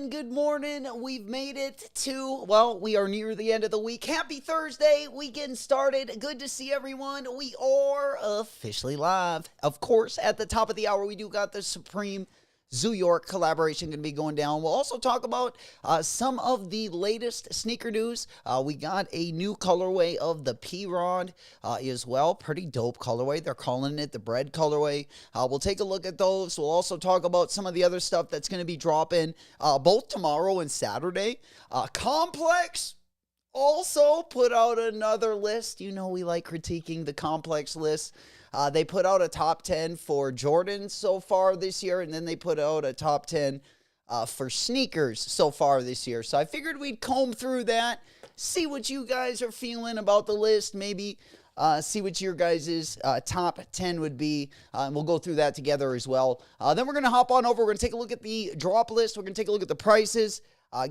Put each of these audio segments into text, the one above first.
Good morning. We've made it to, well, we are near the end of the week. Happy Thursday. We getting started. Good to see everyone. We are officially live. Of course, at the top of the hour, we do got the Supreme Zoo York collaboration going to be going down. We'll also talk about some of the latest sneaker news. We got a new colorway of the P-Rod as well. Pretty dope colorway. They're calling it the bread colorway. We'll take a look at those. We'll also talk about some of the other stuff that's going to be dropping both tomorrow and Saturday. Complex also put out another list. You know we like critiquing the Complex list. They put out a top 10 for Jordans so far this year, and then they put out a top 10 for sneakers so far this year. So I figured we'd comb through that, see what you guys are feeling about the list, maybe see what your guys' top 10 would be, and we'll go through that together as well. Then we're going to hop on over. We're going to take a look at the drop list. We're going to take a look at the prices,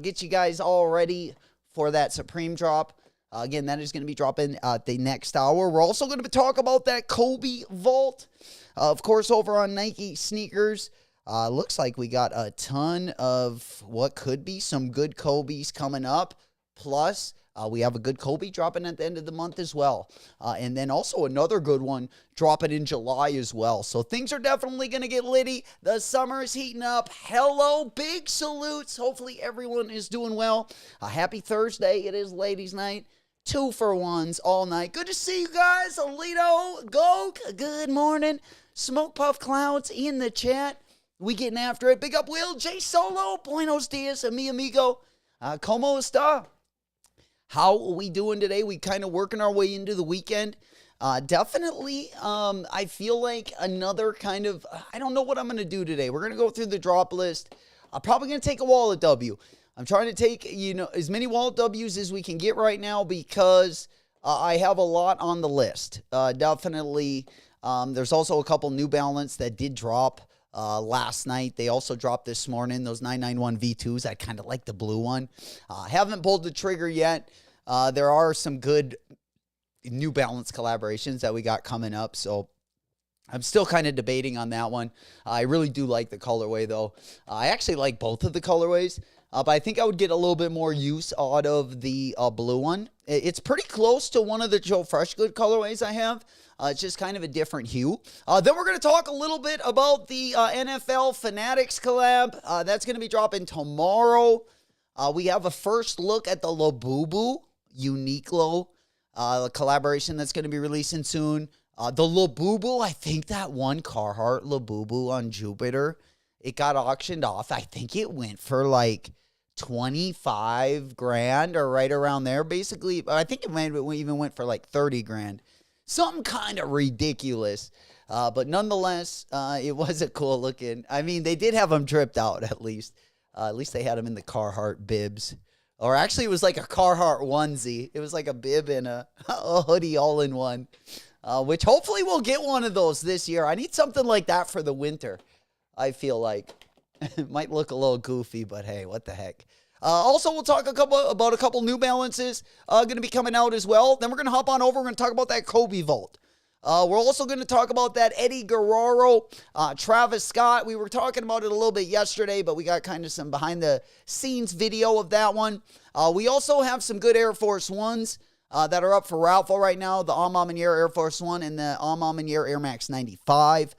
get you guys all ready for that Supreme drop. Again, that is going to be dropping the next hour. We're also going to talk about that Kobe Vault. Of course, over on Nike Sneakers, looks like we got a ton of what could be some good Kobe's coming up. Plus, we have a good Kobe dropping at the end of the month as well. And then also another good one dropping in July as well. So things are definitely going to get litty. The summer is heating up. Hello, big salutes. Hopefully everyone is doing well. Happy Thursday. It is ladies' night. 2-for-1s all night. Good to see you guys. Alito, Goke, good morning. Smoke Puff Clouds in the chat. We getting after it. Big up Will, J Solo, Buenos Dias, mi amigo. Como esta? How are we doing today? We kind of working our way into the weekend. Definitely, I feel like another kind of, I don't know what I'm going to do today. We're going to go through the drop list. I'm probably going to take a wallet W. I'm trying to take, as many wallet W's as we can get right now because I have a lot on the list. Definitely, there's also a couple New Balance that did drop last night. They also dropped this morning, those 991 V2s. I kind of like the blue one. Haven't pulled the trigger yet. There are some good New Balance collaborations that we got coming up, so I'm still kind of debating on that one. I really do like the colorway, though. I actually like both of the colorways. But I think I would get a little bit more use out of the blue one. It's pretty close to one of the Joe Freshgood colorways I have. It's just kind of a different hue. Then we're going to talk a little bit about the NFL Fanatics collab. That's going to be dropping tomorrow. We have a first look at the Labubu Uniqlo collaboration that's going to be releasing soon. The Labubu, I think that one Carhartt Labubu on Jupiter, it got auctioned off. I think it went for like 25 grand or right around there. Basically, I think it even went for like 30 grand. Something kind of ridiculous. But nonetheless, it was a cool looking. I mean, they did have them dripped out at least. At least they had them in the Carhartt bibs. Or actually, it was like a Carhartt onesie. It was like a bib and a hoodie all in one. Which hopefully we'll get one of those this year. I need something like that for the winter. I feel like it might look a little goofy, but hey, what the heck. Also, we'll talk about a couple New Balances going to be coming out as well. Then we're going to hop on over. We're going to talk about that Kobe Vault. We're also going to talk about that Eddie Guerrero, Travis Scott. We were talking about it a little bit yesterday, but we got kind of some behind-the-scenes video of that one. We also have some good Air Force Ones that are up for raffle right now, the Almamanier Air Force One and the Almamanier Air Max 95.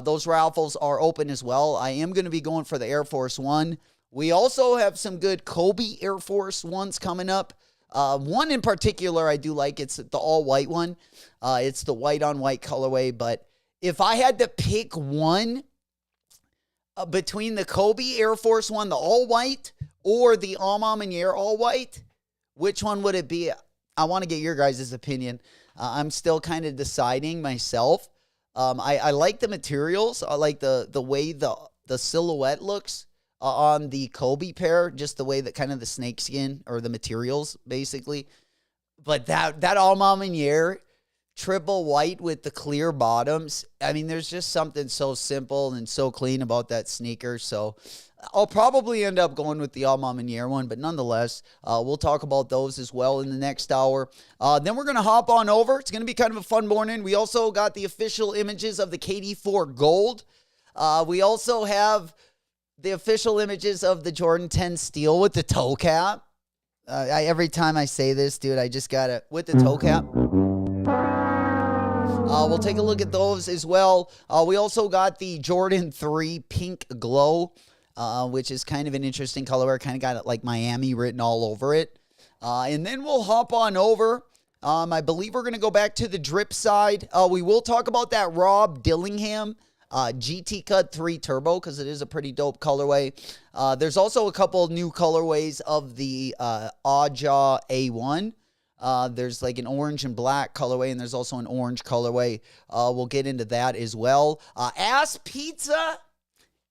Those raffles are open as well. I am going to be going for the Air Force One. We also have some good Kobe Air Force Ones coming up. One in particular I do like. It's the all-white one. It's the white-on-white colorway. But if I had to pick one between the Kobe Air Force One, the all-white, or the Almamanier all-white, which one would it be? I want to get your guys' opinion. I'm still kind of deciding myself. I like the materials. I like the way the silhouette looks on the Kobe pair, just the way that kind of the snakeskin or the materials, basically. But that Almamanier triple white with the clear bottoms, I mean, there's just something so simple and so clean about that sneaker. So I'll probably end up going with the Almamanier one, but nonetheless, we'll talk about those as well in the next hour. Then we're going to hop on over. It's going to be kind of a fun morning. We also got the official images of the KD4 Gold. We also have the official images of the Jordan 10 Steel with the toe cap. Every time I say this, dude, I just got it with the toe cap. We'll take a look at those as well. We also got the Jordan 3 Pink Glow, which is kind of an interesting color. Kind of got it like Miami written all over it. And then we'll hop on over. I believe we're going to go back to the drip side. We will talk about that Rob Dillingham GT Cut 3 Turbo because it is a pretty dope colorway. There's also a couple new colorways of the Aja A1. There's like an orange and black colorway, and there's also an orange colorway. We'll get into that as well. Ass Pizza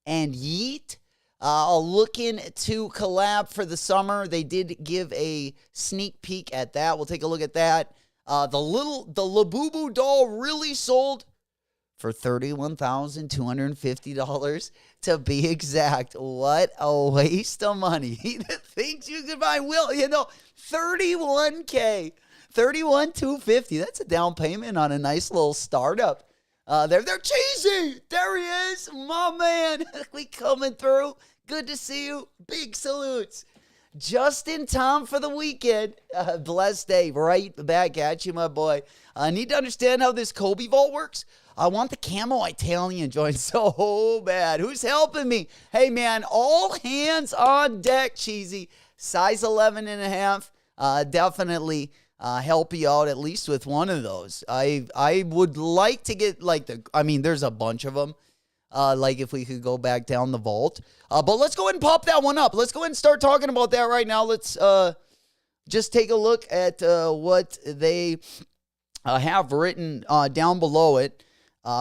and Yeet looking to collab for the summer. They did give a sneak peek at that. We'll take a look at that. The Labubu doll really sold for $31,250 to be exact. What a waste of money. Things you could buy $31K, $31,250. That's a down payment on a nice little startup. They're cheesy. There he is, my man. We coming through. Good to see you. Big salutes. Just in time for the weekend. Blessed day. Right back at you, my boy. I need to understand how this Kobe Vault works. I want the camo Italian joint so bad. Who's helping me? Hey, man, all hands on deck, Cheesy. Size 11 and a half. Definitely help you out at least with one of those. I would like to get there's a bunch of them. Like if we could go back down the vault. But let's go ahead and pop that one up. Let's go ahead and start talking about that right now. Let's just take a look at what they have written down below it.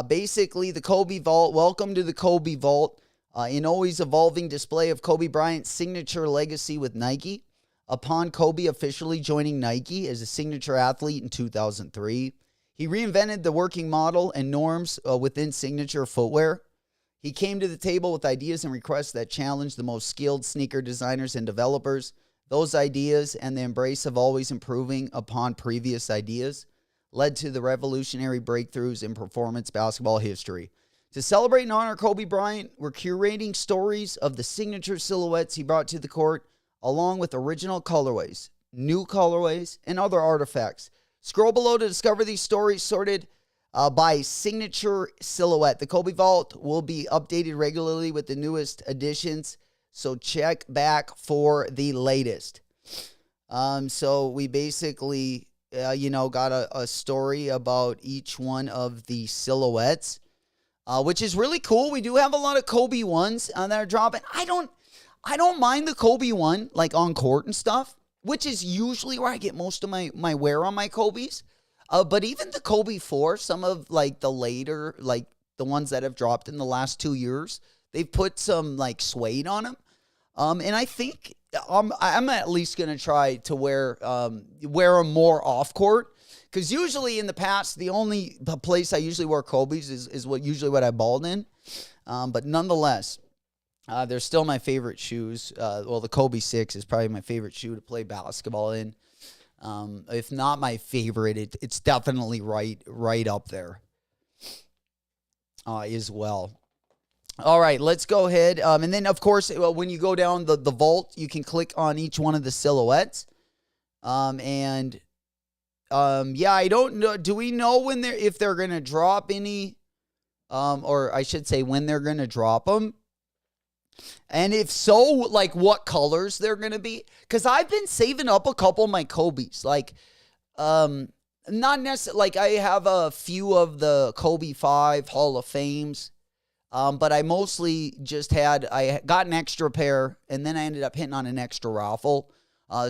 Basically, the Kobe Vault. Welcome to the Kobe Vault. An always evolving display of Kobe Bryant's signature legacy with Nike. Upon Kobe officially joining Nike as a signature athlete in 2003, he reinvented the working model and norms within signature footwear. He came to the table with ideas and requests that challenged the most skilled sneaker designers and developers. Those ideas and the embrace of always improving upon previous ideas led to the revolutionary breakthroughs in performance basketball history. To celebrate and honor Kobe Bryant, we're curating stories of the signature silhouettes he brought to the court, along with original colorways, new colorways, and other artifacts. Scroll below to discover these stories sorted by Signature Silhouette. The Kobe Vault will be updated regularly with the newest additions, so check back for the latest. So we basically, got a story about each one of the silhouettes, which is really cool. We do have a lot of Kobe ones that are dropping. I don't mind the Kobe one, like on court and stuff, which is usually where I get most of my wear on my Kobe's. But even the Kobe 4, some of like the later, like the ones that have dropped in the last 2 years, they've put some like suede on them. And I think I'm at least going to try to wear them more off court. Because usually in the past, the only place I usually wear Kobe's is what I balled in. But nonetheless, they're still my favorite shoes. The Kobe 6 is probably my favorite shoe to play basketball in. If not my favorite, it's definitely right up there as well. All right, let's go ahead. And then, of course, when you go down the vault, you can click on each one of the silhouettes. I don't know. Do we know if they're going to drop any, or I should say when they're going to drop them? And if so, like what colors they're going to be? Because I've been saving up a couple of my Kobe's. Like, not necessarily, like I have a few of the Kobe 5 Hall of Fames. But I mostly I got an extra pair, and then I ended up hitting on an extra raffle.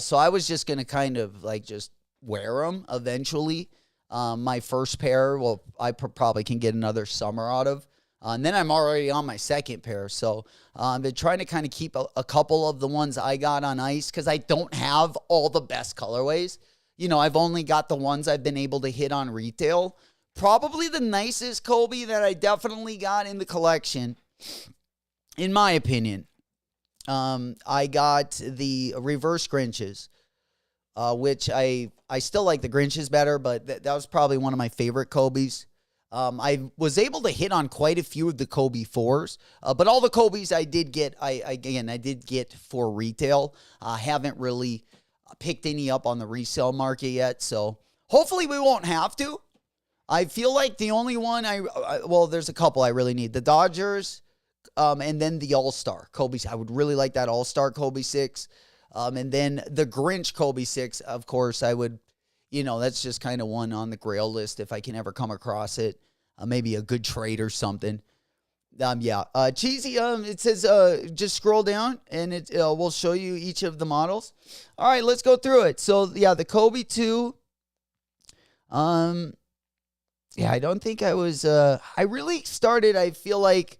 So I was just going to kind of like just wear them eventually. My first pair, I probably can get another summer out of. And then I'm already on my second pair. So I've been trying to kind of keep a couple of the ones I got on ice because I don't have all the best colorways. I've only got the ones I've been able to hit on retail. Probably the nicest Kobe that I definitely got in the collection, in my opinion. I got the reverse Grinches, which I still like the Grinches better, but that was probably one of my favorite Kobe's. I was able to hit on quite a few of the Kobe 4s, but all the Kobe's I did get, I did get for retail. I haven't really picked any up on the resale market yet, so hopefully we won't have to. I feel like the only one there's a couple I really need. The Dodgers, and then the All-Star Kobe. I would really like that All-Star Kobe 6. And then the Grinch Kobe 6, of course, I would, that's just kind of one on the grail list if I can ever come across it. Maybe a good trade or something. Cheesy, it says, just scroll down and it will show you each of the models. All right, let's go through it. So, the Kobe 2, I don't think I was, I really started, I feel like,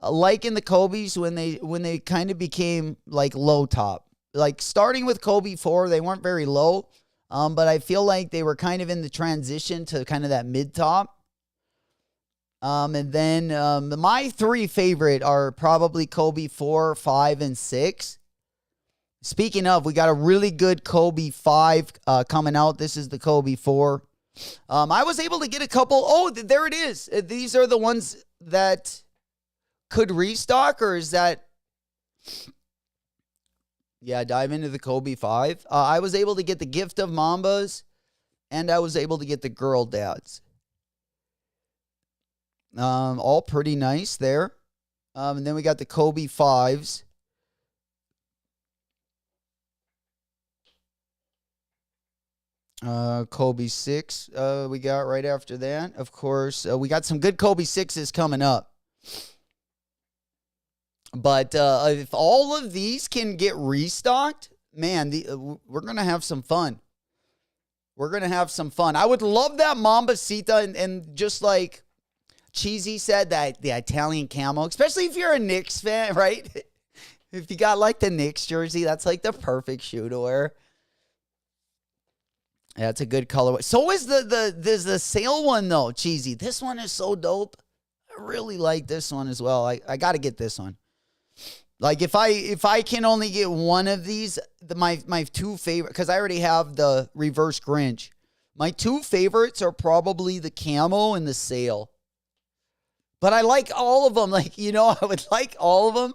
liking the Kobe's when they kind of became like low top. Like starting with Kobe 4, they weren't very low, but I feel like they were kind of in the transition to kind of that mid top. And then my three favorite are probably Kobe 4, 5, and 6. Speaking of, we got a really good Kobe 5 coming out. This is the Kobe 4. I was able to get a couple. Oh, there it is. These are the ones that could restock, or is that? Yeah, dive into the Kobe 5. I was able to get the Gift of Mambas, and I was able to get the Girl Dads. All pretty nice there. And then we got the Kobe 5s. Kobe 6 we got right after that. Of course, we got some good Kobe 6s coming up. But if all of these can get restocked, man, we're going to have some fun. We're going to have some fun. I would love that Mambasita and just like Cheesy said, that the Italian camo, especially if you're a Knicks fan, right? If you got like the Knicks jersey, that's like the perfect shoe to wear. Yeah, it's a good colorway. So is there's the sale one though, Cheesy. This one is so dope. I really like this one as well. I got to get this one. Like if I can only get one of these, my two favorite, because I already have the reverse Grinch. My two favorites are probably the camo and the sail. But I like all of them. Like, I would like all of them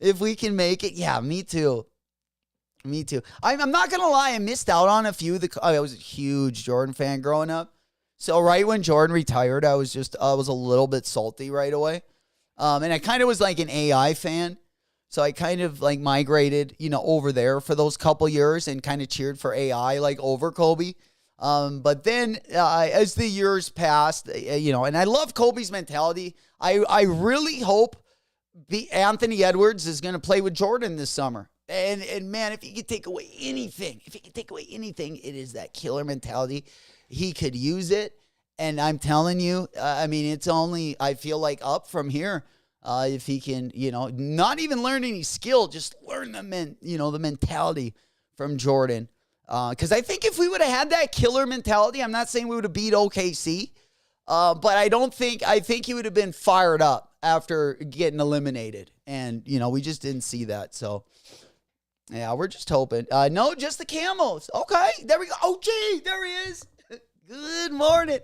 if we can make it. Yeah, me too. I'm not going to lie. I missed out on a few. I was a huge Jordan fan growing up. So right when Jordan retired, I was a little bit salty right away. And I kind of was like an AI fan. So I kind of like migrated, over there for those couple years and kind of cheered for AI like over Kobe. But then as the years passed, and I love Kobe's mentality. I really hope Anthony Edwards is going to play with Jordan this summer. And man, if he could take away anything, it is that killer mentality. He could use it. And I'm telling you, it's only, I feel like, up from here. If he can, not even learn any skill, just learn the mentality from Jordan. Because I think if we would have had that killer mentality, I'm not saying we would have beat OKC, but I think he would have been fired up after getting eliminated. And, we just didn't see that. So, yeah, we're just hoping. No, just the Camos. Okay, there we go. Oh, gee, there he is. Good morning.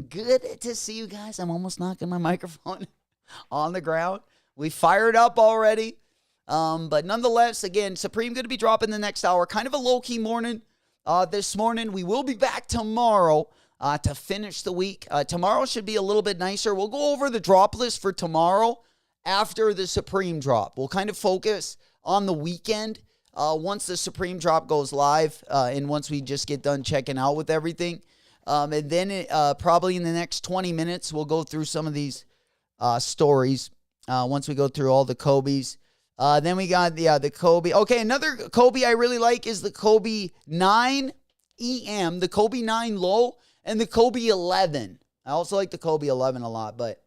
Good to see you guys. I'm almost knocking my microphone on the ground. We fired up already. But nonetheless, again, Supreme going to be dropping the next hour. Kind of a low-key morning this morning. We will be back tomorrow to finish the week. Tomorrow should be a little bit nicer. We'll go over the drop list for tomorrow after the Supreme drop. We'll kind of focus on the weekend once the Supreme drop goes live and once we just get done checking out with everything. And then probably in the next 20 minutes, we'll go through some of these stories once we go through all the Kobe's. Then we got the Kobe. Okay, another Kobe I really like is the Kobe 9 EM, the Kobe 9 low, and the Kobe 11. I also like the Kobe 11 a lot, but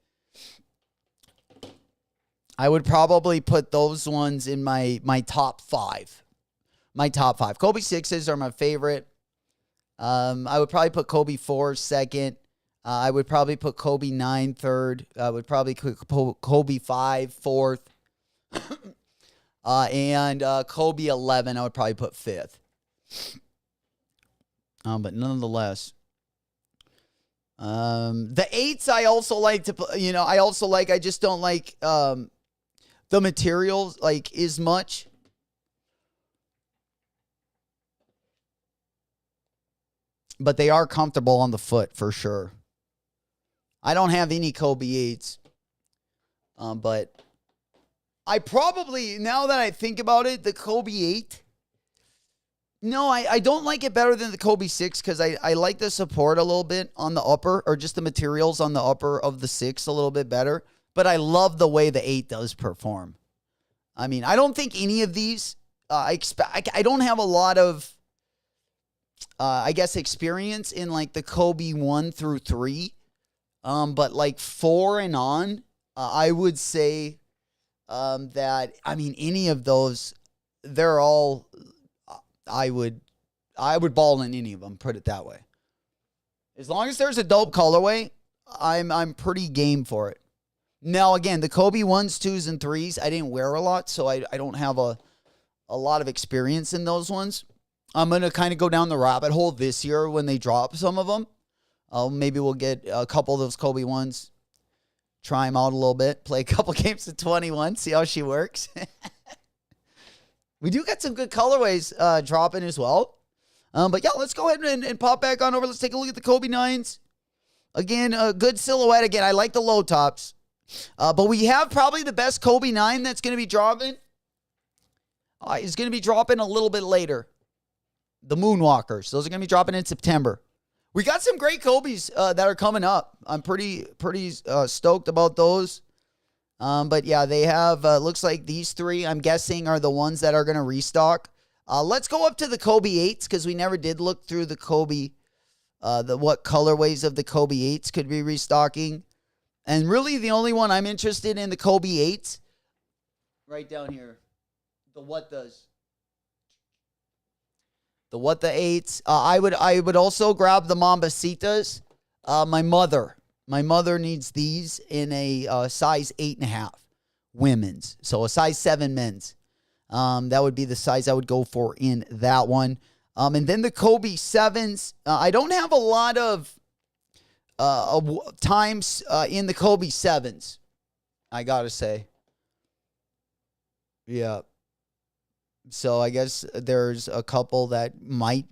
I would probably put those ones in my top 5. My top 5. Kobe 6s are my favorite. I would probably put Kobe 4 second. I would probably put Kobe 9 third. I would probably put Kobe 5 fourth. And Kobe 11, I would probably put 5th. But nonetheless, the 8s I also like to put, I just don't like the materials like as much. But they are comfortable on the foot for sure. I don't have any Kobe 8s. But I probably, now that I think about it, the Kobe 8. No, I don't like it better than the Kobe 6 because I like the support a little bit on the upper, or just the materials on the upper of the 6 a little bit better. But I love the way the 8 does perform. I don't think any of these, I don't have a lot of, experience in like the Kobe 1 through 3. But like 4 and on, I would say that, any of those, they're all, I would ball in any of them, put it that way. As long as there's a dope colorway, I'm pretty game for it. Now, again, the Kobe 1s, 2s, and 3s, I didn't wear a lot, so I don't have a lot of experience in those ones. I'm going to kind of go down the rabbit hole this year when they drop some of them. Maybe we'll get a couple of those Kobe 1s, try them out a little bit, play a couple games of 21, see how she works. We do got some good colorways dropping as well. But yeah, let's go ahead and pop back on over. Let's take a look at the Kobe 9s. Again, a good silhouette. Again, I like the low tops. But we have probably the best Kobe 9 that's going to be dropping. Is going to be dropping a little bit later. The Moonwalkers. Those are going to be dropping in September. We got some great Kobe's that are coming up. I'm pretty stoked about those. But yeah, they have, looks like these 3, I'm guessing, are the ones that are going to restock. Let's go up to the Kobe 8s because we never did look through the Kobe, what colorways of the Kobe 8s could be restocking. And really the only one I'm interested in, the Kobe 8s. Right down here. The What Does. The What The 8s. I would also grab the Mambacitas. My mother needs these in a size 8.5 women's. So a size 7 men's. That would be the size I would go for in that one. And then the Kobe 7s. I don't have a lot of times in the Kobe 7s, I got to say. Yeah. So I guess there's a couple that might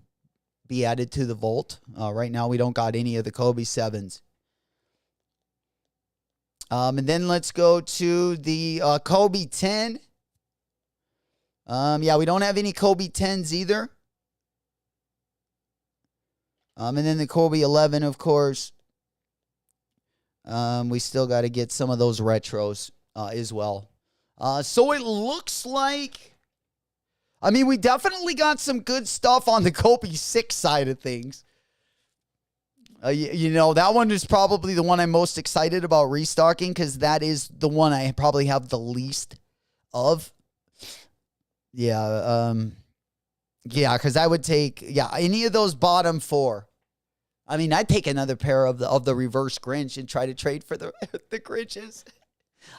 be added to the vault. Right now, we don't got any of the Kobe 7s. And then let's go to the Kobe 10. Yeah, we don't have any Kobe 10s either. And then the Kobe 11, of course. We still got to get some of those retros as well. So it looks like, I mean, we definitely got some good stuff on the Kobe 6 side of things. You know, that one is probably the one I'm most excited about restocking because that is the one I probably have the least of. Yeah, because I would take, any of those bottom 4. I mean, I'd take another pair of the reverse Grinch and try to trade for the Grinches.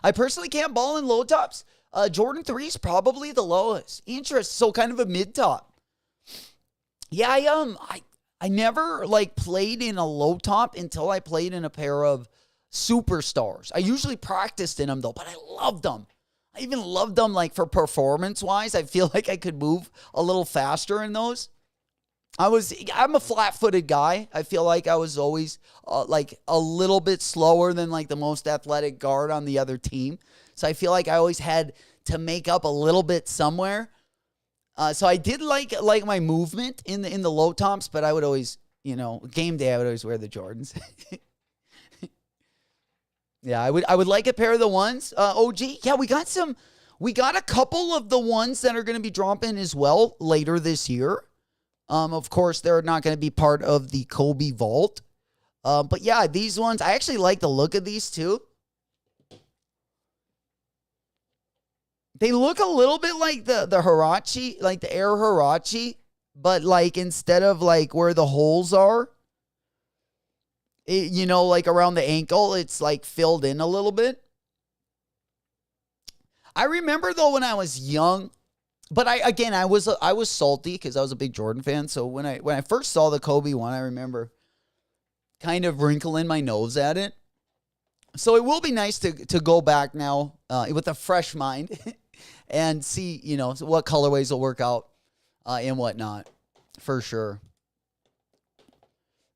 I personally can't ball in low tops. Jordan 3 is probably the lowest. Interest, so kind of a mid top. Yeah, I never like played in a low top until I played in a pair of Superstars. I usually practiced in them though, but I loved them. I even loved them like for performance wise. I feel like I could move a little faster in those. I'm a flat-footed guy. I feel like I was always like a little bit slower than like the most athletic guard on the other team. So I feel like I always had to make up a little bit somewhere. So I did like my movement in the low tops, but I would always, game day I would always wear the Jordans. Yeah, I would like a pair of the ones. OG, yeah, we got a couple of the ones that are going to be dropping as well later this year. Of course, they're not going to be part of the Kobe Vault. But yeah, these ones, I actually like the look of these too. They look a little bit like the Huarache, like the Air Huarache, but like instead of like where the holes are, like around the ankle, it's like filled in a little bit. I remember though when I was young, but I was salty because I was a big Jordan fan. So when I first saw the Kobe one, I remember kind of wrinkling my nose at it. So it will be nice to go back now with a fresh mind and see what colorways will work out and whatnot for sure.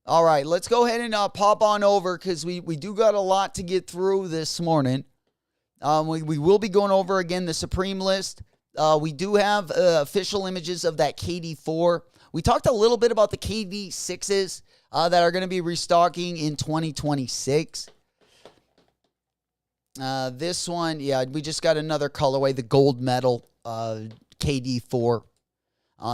All right, let's go ahead and pop on over because we do got a lot to get through this morning. We will be going over again the Supreme list. We do have official images of that KD4. We talked a little bit about the KD6s that are going to be restocking in 2026. This one, we just got another colorway, the gold medal KD4.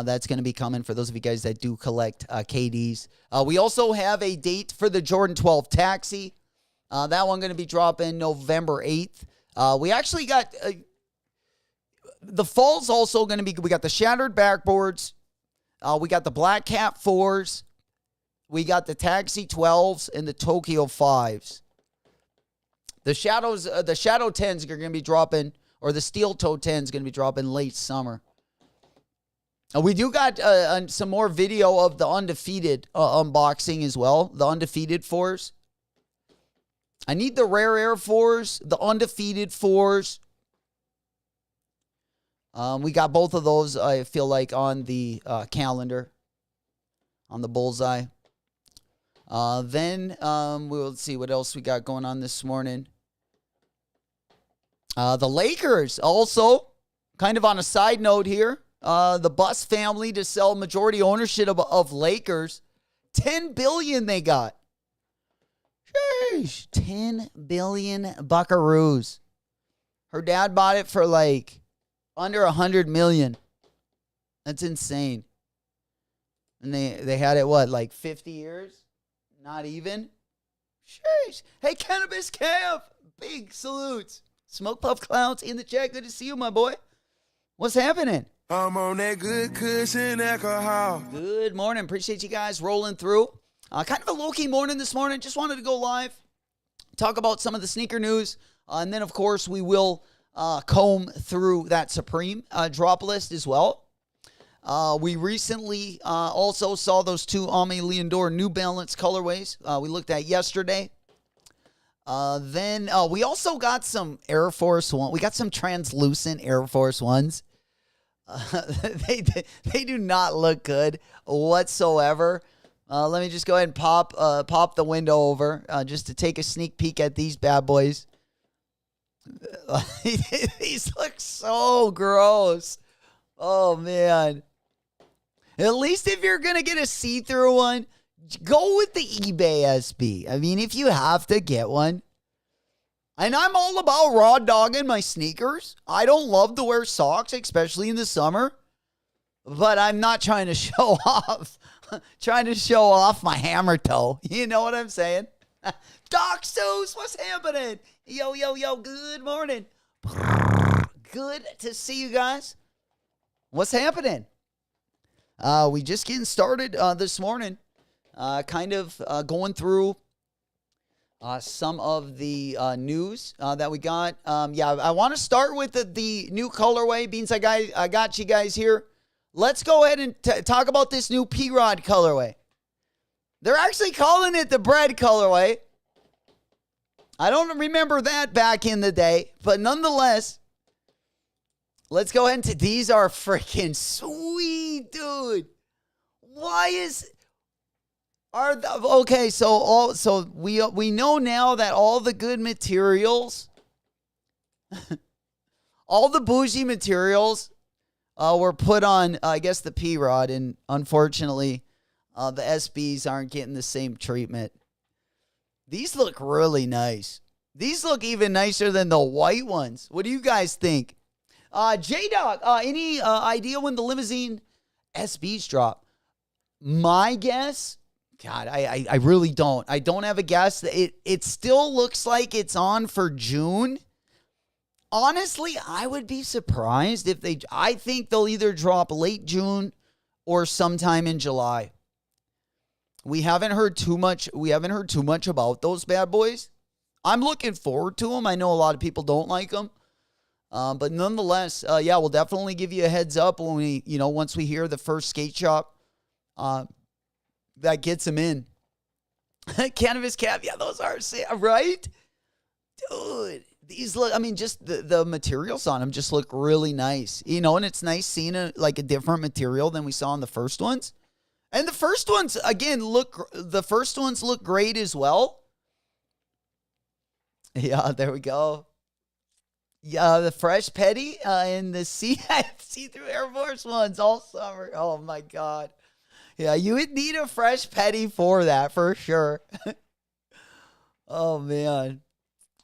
That's going to be coming for those of you guys that do collect KDs. We also have a date for the Jordan 12 Taxi. That one going to be dropping November 8th. We actually got... the fall's also going to be, we got the shattered backboards. We got the Black Cat 4s. We got the Taxi 12s and the Tokyo 5s. The Shadow 10s are going to be dropping, or the Steel Toe 10s going to be dropping late summer. We do got some more video of the Undefeated unboxing as well. The Undefeated 4s. I need the Rare Air 4s, the Undefeated 4s. We got both of those, I feel like, on the calendar, on the bullseye. Then we'll see what else we got going on this morning. The Lakers also, kind of on a side note here, the Buss family to sell majority ownership of Lakers. $10 billion they got. Sheesh, 10 billion buckaroos. Her dad bought it for like under 100 million. That's insane. And they had it, what, like 50 years? Not even? Sheesh. Hey, Cannabis Camp. Big salutes. Smoke Puff Clouds in the chat. Good to see you, my boy. What's happening? I'm on that good cushion alcohol. Good morning. Appreciate you guys rolling through. Kind of a low-key morning this morning. Just wanted to go live, talk about some of the sneaker news. And then, of course, we will comb through that Supreme drop list as well. We recently also saw those two Aimé Leondor New Balance colorways we looked at yesterday. Then we also got some Air Force One. We got some translucent Air Force Ones. They they do not look good whatsoever. Let me just go ahead and pop the window over just to take a sneak peek at these bad boys. These look so gross. Oh, man. At least if you're going to get a see-through one, go with the eBay SB. I mean, if you have to get one. And I'm all about raw dogging my sneakers. I don't love to wear socks, especially in the summer. But I'm not trying to show off. Trying to show off my hammer toe. You know what I'm saying? Doc Seuss, what's happening? Yo, yo, yo, good morning. Good to see you guys. What's happening? We just getting started this morning. Kind of going through some of the news that we got. I want to start with the new colorway. Beans, I got you guys here. Let's go ahead and talk about this new P-Rod colorway. They're actually calling it the bread colorway. I don't remember that back in the day, but nonetheless, let's go ahead and these are freaking sweet, dude. So we know now that all the good materials, all the bougie materials were put on, I guess, the P-Rod, and unfortunately, the SBs aren't getting the same treatment. These look really nice. These look even nicer than the white ones. What do you guys think? J-Dog, any idea when the limousine SBs drop? My guess, God, I really don't. I don't have a guess. It still looks like it's on for June. Honestly, I would be surprised if I think they'll either drop late June or sometime in July. We haven't heard too much about those bad boys. I'm looking forward to them. I know a lot of people don't like them. But nonetheless, we'll definitely give you a heads up when once we hear the first skate shop that gets them in. Cannabis cap, yeah, those are, right? Dude, these look, I mean, just the materials on them just look really nice. And it's nice seeing a different material than we saw on the first ones. And the first ones, again, look great as well. Yeah, there we go. Yeah, the fresh petty and the see-through Air Force Ones all summer. Oh, my God. Yeah, you would need a fresh petty for that, for sure. Oh, man.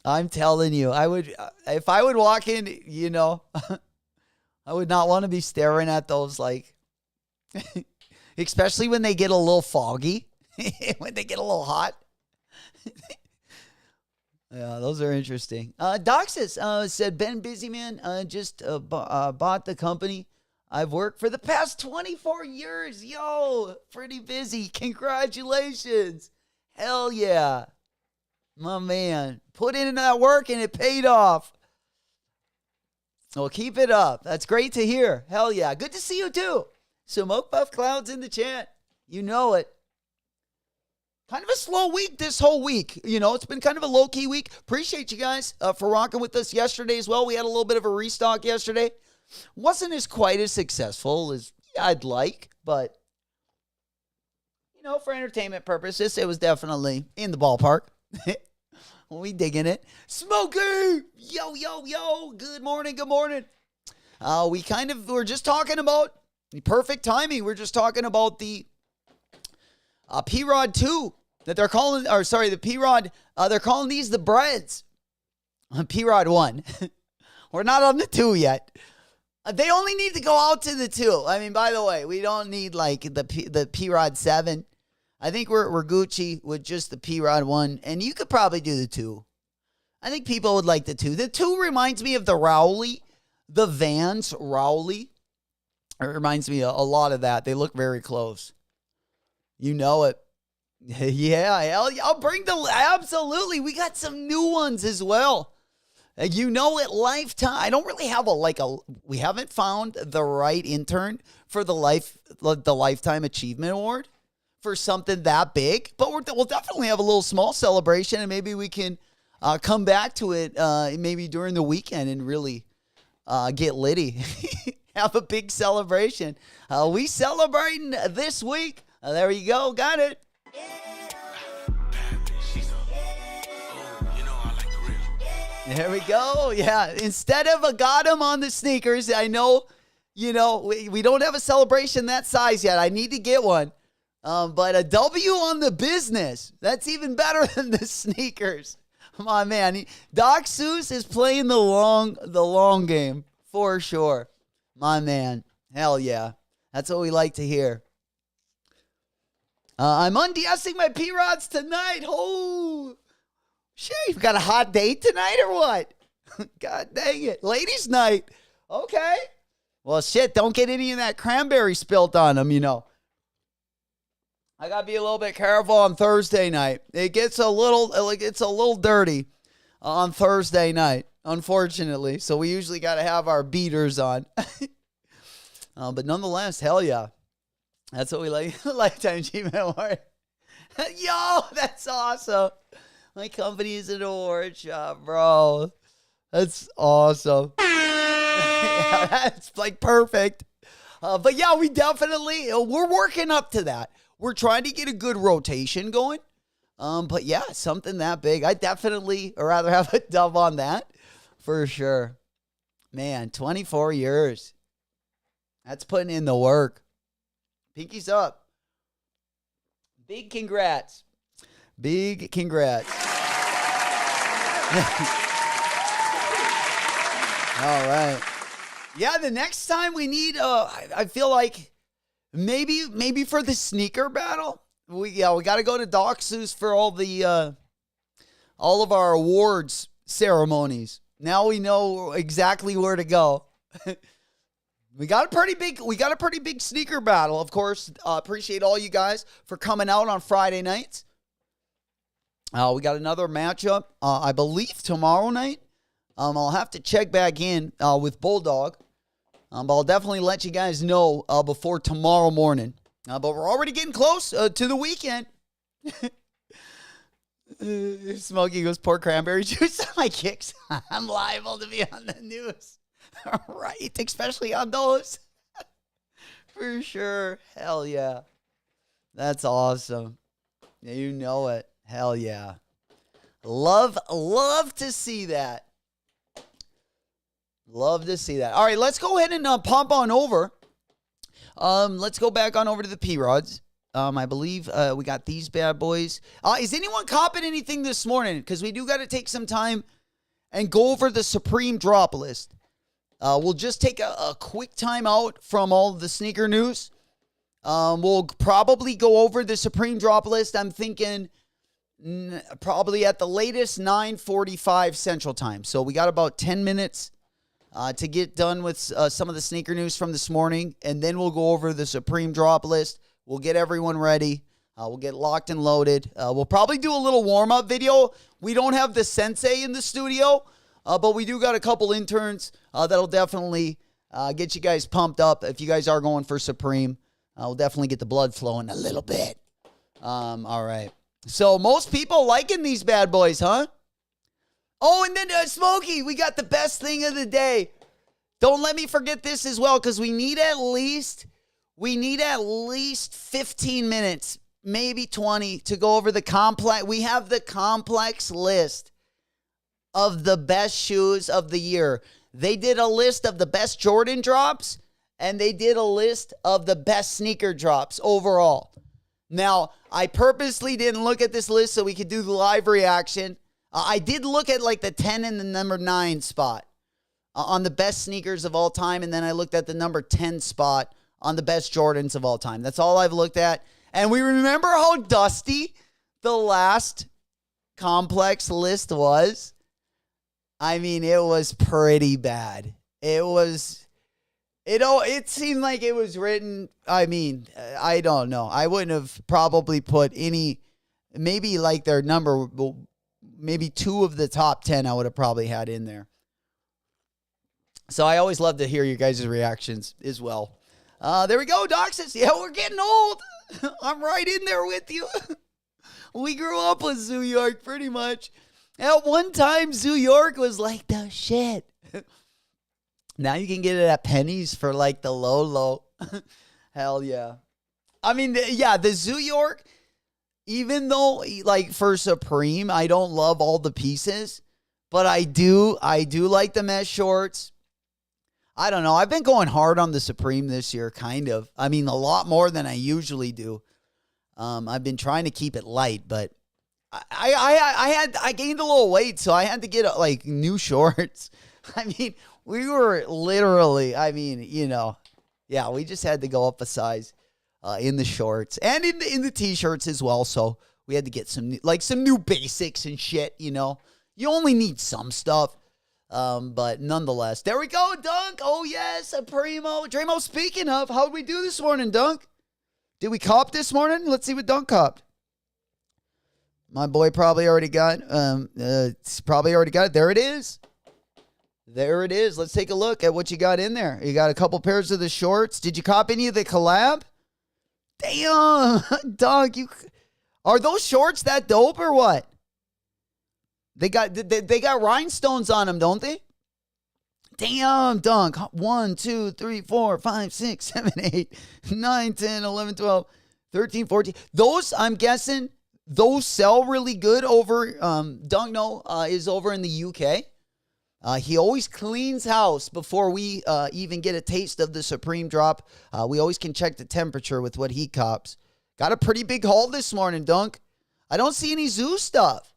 I'm telling you, if I would walk in, I would not want to be staring at those, especially when they get a little foggy, when they get a little hot. Yeah, those are interesting. Doxus said, Ben Busyman just bought the company. I've worked for the past 24 years. Yo, pretty busy. Congratulations. Hell yeah. My man. Put in that work and it paid off. Well, keep it up. That's great to hear. Hell yeah. Good to see you too. Smoke Buff Clouds in the chat. You know it. Kind of a slow week this whole week. It's been kind of a low-key week. Appreciate you guys for rocking with us yesterday as well. We had a little bit of a restock yesterday. Wasn't quite as successful as I'd like, but, for entertainment purposes, it was definitely in the ballpark. We digging it. Smokey! Yo, yo, yo! Good morning, good morning. We're just talking about the perfect timing. We're just talking about the P-Rod 2 that they're calling, the P-Rod, they're calling these the breads. P-Rod 1. We're not on the 2 yet. They only need to go out to the 2. I mean, by the way, we don't need the P-Rod 7. I think we're Gucci with just the P-Rod 1, and you could probably do the 2. I think people would like the 2. The 2 reminds me of the Rowley, the Vans Rowley. It reminds me a lot of that. They look very close. You know it. Yeah, I'll bring absolutely. We got some new ones as well. It, Lifetime. I don't really have we haven't found the right intern for the Lifetime Achievement Award for something that big, but we'll definitely have a little small celebration, and maybe we can come back to it maybe during the weekend and really get litty. have a big celebration. We celebrating this week. There you go. Got it. There we go. Yeah. Instead of a got him on the sneakers, I know, we don't have a celebration that size yet. I need to get one. But a W on the business. That's even better than the sneakers. Come on, man. Doc Seuss is playing the long game for sure. My man. Hell yeah. That's what we like to hear. I'm undressing my P-Rods tonight. Oh, shit. You've got a hot date tonight or what? God dang it. Ladies' night. Okay. Well, shit. Don't get any of that cranberry spilt on them, I got to be a little bit careful on Thursday night. It gets a little dirty on Thursday night, unfortunately. So we usually got to have our beaters on. But nonetheless, hell yeah. That's what we like. Lifetime Achievement Award. Yo, that's awesome. My company is an award shop, bro. That's awesome. Yeah, that's like perfect. But yeah, we're working up to that. We're trying to get a good rotation going. But yeah, something that big. I definitely rather have a dub on that for sure. Man, 24 years. That's putting in the work. Pinkies up. Big congrats. Big congrats. All right. Yeah, the next time we need, I feel like maybe for the sneaker battle, we got to go to Doc Seuss for all of our awards ceremonies. Now we know exactly where to go. We got a pretty big sneaker battle, of course. Appreciate all you guys for coming out on Friday nights. We got another matchup, I believe tomorrow night. I'll have to check back in with Bulldog. But I'll definitely let you guys know before tomorrow morning. But we're already getting close to the weekend. Smokey goes, pour cranberry juice on my kicks. I'm liable to be on the news. Right, especially on those. For sure. Hell yeah. That's awesome. Yeah, you know it. Hell yeah. Love to see that. Love to see that. All right, let's go ahead and pump on over. Let's go back on over to the P-Rods. I believe we got these bad boys. Is anyone copping anything this morning? Because we do got to take some time and go over the Supreme drop list. We'll just take a quick time out from all the sneaker news. We'll probably go over the Supreme drop list. I'm thinking probably at the latest 9:45 Central Time. So we got about 10 minutes to get done with some of the sneaker news from this morning. And then we'll go over the Supreme drop list. We'll get everyone ready. We'll get locked and loaded. We'll probably do a little warm-up video. We don't have the sensei in the studio, but we do got a couple interns that'll definitely get you guys pumped up. If you guys are going for Supreme, we'll definitely get the blood flowing a little bit. All right. So most people liking these bad boys, huh? Oh, and then Smokey, we got the best thing of the day. Don't let me forget this as well, because we need at least 15 minutes, maybe 20, to go over the complex. We have the complex list of the best shoes of the year. They did a list of the best Jordan drops, and they did a list of the best sneaker drops overall. Now, I purposely didn't look at this list so we could do the live reaction. I did look at like the 10 and the number 9 spot on the best sneakers of all time, and then I looked at the number 10 spot on the best Jordans of all time. That's all I've looked at. And we remember how dusty the last complex list was. I mean, it was pretty bad. It seemed like it was written, I mean, I don't know. I wouldn't have probably put any, maybe like their number, maybe 2 of the top 10 I would have probably had in there. So I always love to hear you guys' reactions as well. There we go, Doc says, yeah, we're getting old. I'm right in there with you. We grew up with Zoo York pretty much. At one time, Zoo York was like the shit. Now you can get it at Penny's for like the low. Hell yeah. I mean, the Zoo York, even though like for Supreme, I don't love all the pieces, but I do like the mesh shorts. I don't know. I've been going hard on the Supreme this year, kind of. I mean, a lot more than I usually do. I've been trying to keep it light, but I gained a little weight, so I had to get like new shorts. I mean, we were literally, we just had to go up a size in the shorts and in the t-shirts as well. So we had to get some new basics and shit. You only need some stuff. But nonetheless, there we go, Dunk. Oh yes, a Primo. Dramo, speaking of, how'd we do this morning, Dunk? Did we cop this morning? Let's see what Dunk copped. My boy probably already got it. There it is. There it is. Let's take a look at what you got in there. You got a couple pairs of the shorts. Did you cop any of the collab? Damn, Dunk, are those shorts that dope or what? They got rhinestones on them, don't they? Damn, Dunk. 1, 2, 3, 4, 5, 6, 7, 8, 9, 10, 11, 12, 13, 14. Those, I'm guessing, those sell really good over, Dunk is over in the UK. He always cleans house before we even get a taste of the Supreme drop. We always can check the temperature with what he cops. Got a pretty big haul this morning, Dunk. I don't see any Zoo stuff.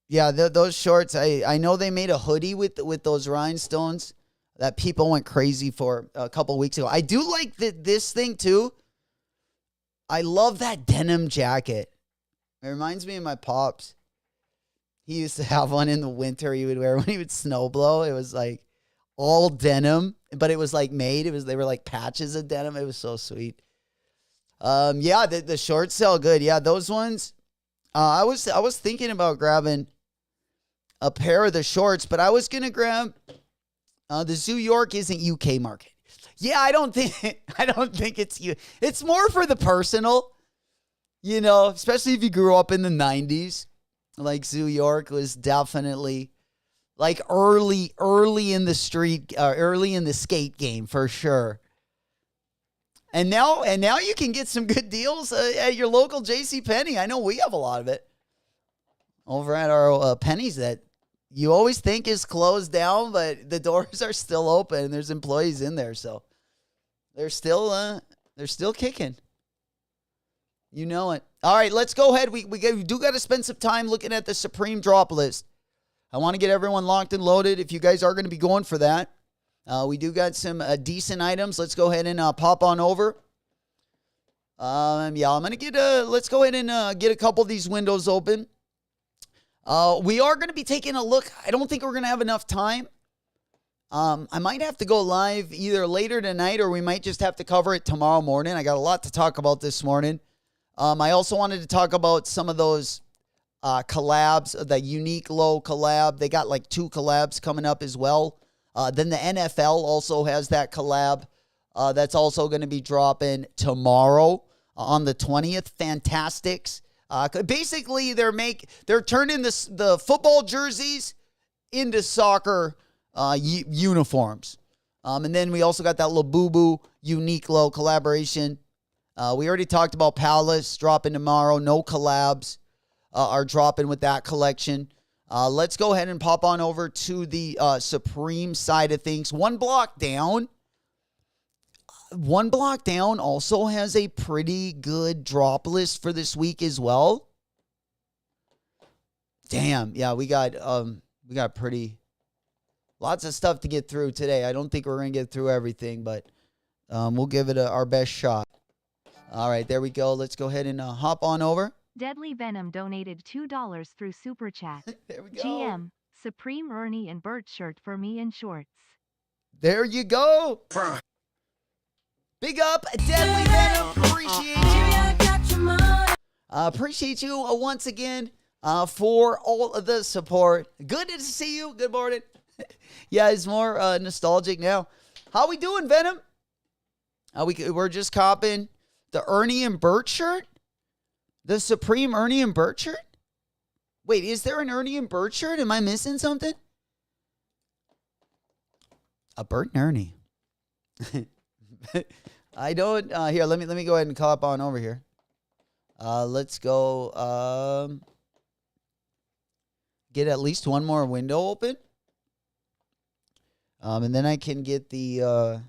Yeah, those shorts, I know they made a hoodie with those rhinestones that people went crazy for a couple weeks ago. I do like this thing, too. I love that denim jacket. It reminds me of my pops. He used to have one in the winter he would wear when he would snow blow. It was like all denim, but it was like made. They were like patches of denim. It was so sweet. The shorts sell good. Yeah, those ones. I was thinking about grabbing a pair of the shorts, but I was gonna grab the Zoo York isn't UK market. Yeah, I don't think it's you. It's more for the personal, especially if you grew up in the 90s. Like Zoo York was definitely like early in the street, early in the skate game for sure. And now you can get some good deals at your local JCPenney. I know we have a lot of it over at our Pennies that you always think is closed down, but the doors are still open. There's employees in there, so they're still kicking. You know it. All right, let's go ahead. We do got to spend some time looking at the Supreme drop list. I want to get everyone locked and loaded if you guys are going to be going for that. We do got some decent items. Let's go ahead and pop on over. I'm going to let's go ahead and get a couple of these windows open. We are going to be taking a look. I don't think we're going to have enough time. I might have to go live either later tonight or we might just have to cover it tomorrow morning. I got a lot to talk about this morning. I also wanted to talk about some of those collabs, the Uniqlo collab. They got like 2 collabs coming up as well. Then the NFL also has that collab that's also going to be dropping tomorrow on the 20th. Fantastics. Basically, they're turning the football jerseys into soccer uniforms. And then we also got that Labubu Uniqlo collaboration. We already talked about Palace dropping tomorrow. No collabs are dropping with that collection. Let's go ahead and pop on over to the Supreme side of things. One Block Down also has a pretty good drop list for this week as well. Damn, yeah, we got lots of stuff to get through today. I don't think we're gonna get through everything, but we'll give it our best shot. All right, there we go. Let's go ahead and hop on over. Deadly Venom donated $2 through Super Chat. There we go. GM, Supreme Ernie and Bert shirt for me in shorts. There you go. Big up, Deadly Venom. Appreciate you. Appreciate you once again for all of the support. Good to see you. Good morning. Yeah, it's more nostalgic now. How we doing, Venom? We're just copping the Ernie and Bert shirt? The Supreme Ernie and Bert shirt? Wait, is there an Ernie and Bert shirt? Am I missing something? A Bert and Ernie. I don't. Here, let me go ahead and cop on over here. Let's go. Get at least one more window open. And then I can get the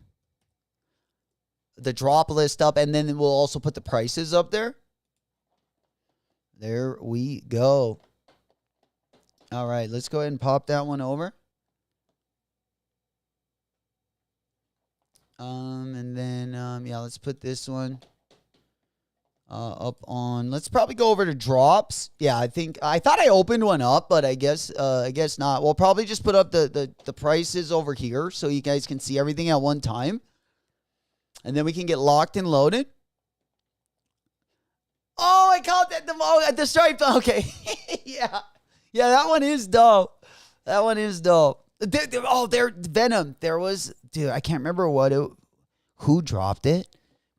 drop list up, and then we'll also put the prices up there. There we go. All right, let's go ahead and pop that one over. And then, yeah, let's put this one up on. Let's probably go over to drops. Yeah, I thought I opened one up, but I guess not. We'll probably just put up the prices over here so you guys can see everything at one time. And then we can get locked and loaded. Oh, I caught that the stripe. Okay. Yeah. Yeah, that one is dope. That one is dope. They're Venom. There was, dude, I can't remember who dropped it,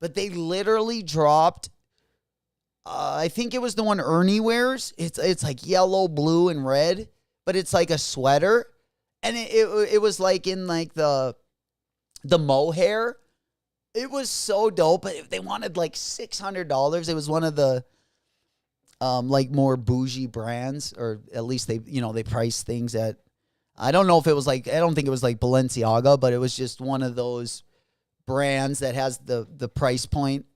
but they literally dropped, I think it was the one Ernie wears. It's like yellow, blue, and red, but it's like a sweater. And it was like in like the mohair. It was so dope, but they wanted like $600. It was one of the like more bougie brands, or at least they price things at, I don't know if it was like, I don't think it was like Balenciaga, but it was just one of those brands that has the price point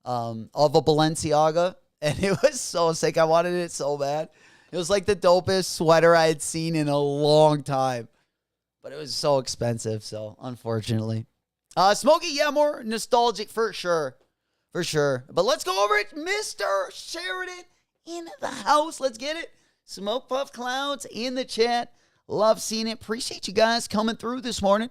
of a Balenciaga. And it was so sick. I wanted it so bad. It was like the dopest sweater I had seen in a long time, but it was so expensive. So unfortunately, Smokey, yeah, more nostalgic for sure. For sure. But let's go over it. Mr. Sheridan in the house. Let's get it. Smoke Puff Clouds in the chat. Love seeing it. Appreciate you guys coming through this morning.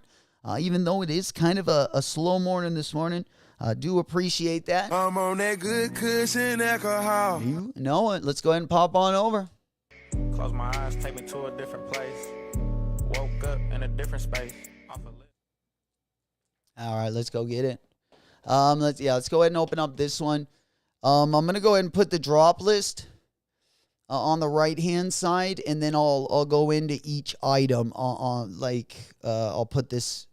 Even though it is kind of a slow morning this morning. I do appreciate that. I'm on that good cushion alcohol. You know it. Let's go ahead and pop on over. Close my eyes, take me to a different place. Woke up in a different space. All right, let's go get it. Let's go ahead and open up this one. I'm gonna go ahead and put the drop list on the right hand side, and then I'll go into each item I'll put this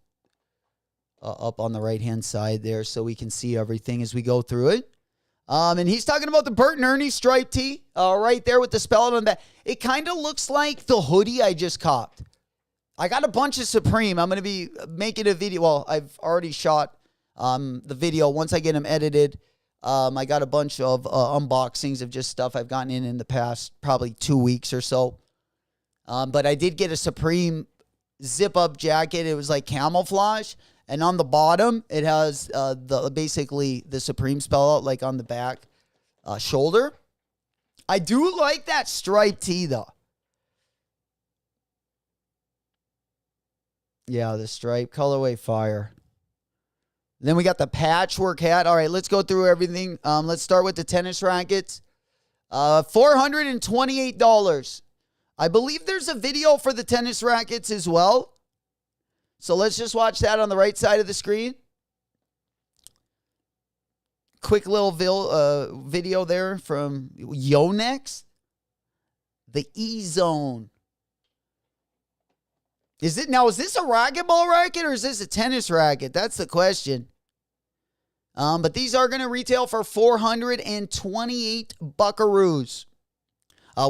up on the right hand side there so we can see everything as we go through it. And he's talking about the Bert and Ernie striped tee right there with the spell on the back. It kind of looks like the hoodie I just copped. I got a bunch of Supreme. I'm going to be making a video. Well, I've already shot the video. Once I get them edited, I got a bunch of unboxings of just stuff I've gotten in the past probably 2 weeks or so. But I did get a Supreme zip-up jacket. It was like camouflage. And on the bottom, it has basically the Supreme spell out like on the back shoulder. I do like that striped tee, though. Yeah, the stripe colorway fire. Then we got the patchwork hat. All right, let's go through everything. Let's start with the tennis rackets. $428. I believe there's a video for the tennis rackets as well. So let's just watch that on the right side of the screen. Quick little video there from Yonex. The E-Zone. Is this a racquetball racket or is this a tennis racket? That's the question. But these are going to retail for 428 buckaroos.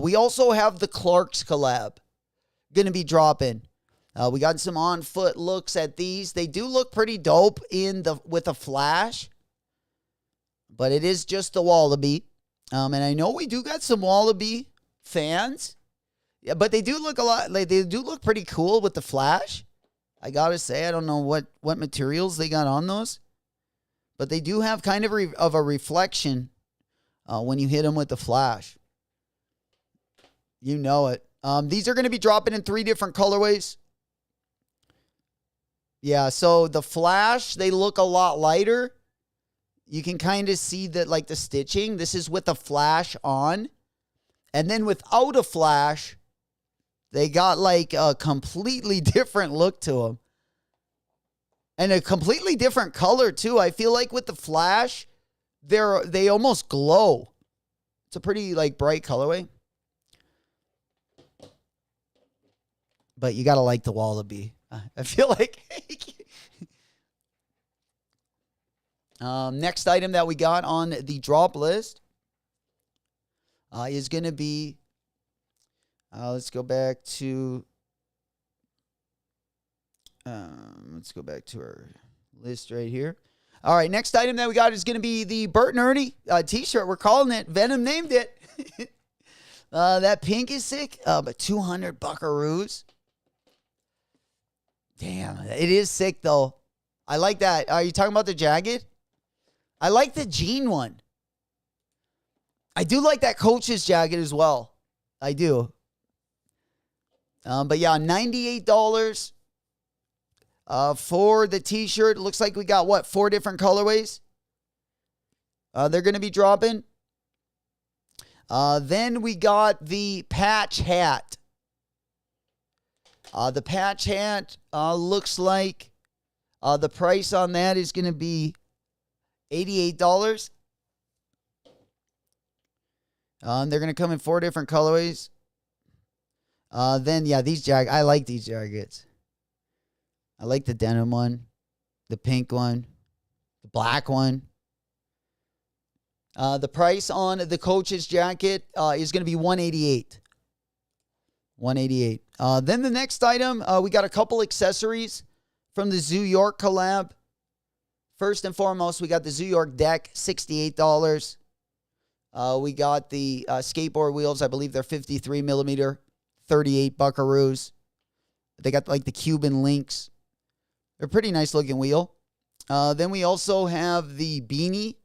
We also have the Clarks collab going to be dropping. We got some on-foot looks at these. They do look pretty dope with a flash, but it is just the Wallaby. And I know we do got some Wallaby fans. Yeah, but they do look they do look pretty cool with the flash. I gotta say, I don't know what materials they got on those, but they do have kind of a reflection when you hit them with the flash. You know it. These are going to be dropping in 3 different colorways. Yeah, so the flash, they look a lot lighter. You can kind of see that, like the stitching. This is with the flash on, and then without a flash, they got like a completely different look to them. And a completely different color too. I feel like with the flash, they almost glow. It's a pretty like bright colorway. But you got to like the Wallaby. I feel like you Next item that we got on the drop list is going to be, let's go back to our list right here. All right, next item that we got is going to be the Bert and Ernie t-shirt. We're calling it. Venom named it. That pink is sick, but 200 buckaroos. Damn, it is sick, though. I like that. Are you talking about the jagged? I like the jean one. I do like that Coach's jacket as well. I do. But yeah, $98 for the t-shirt. Looks like we got, 4 different colorways they're going to be dropping. Then we got the patch hat. The patch hat looks like the price on that is going to be $88. They're going to come in 4 different colorways. Then, yeah, I like these jackets. I like the denim one, the pink one, the black one. The price on the Coach's jacket is going to be $188. $188. Then the next item, we got a couple accessories from the Zoo York collab. First and foremost, we got the Zoo York deck, $68. We got the skateboard wheels. I believe they're 53 millimeter, 38 buckaroos. They got like the Cuban links. They're a pretty nice looking wheel. Then we also have the beanie.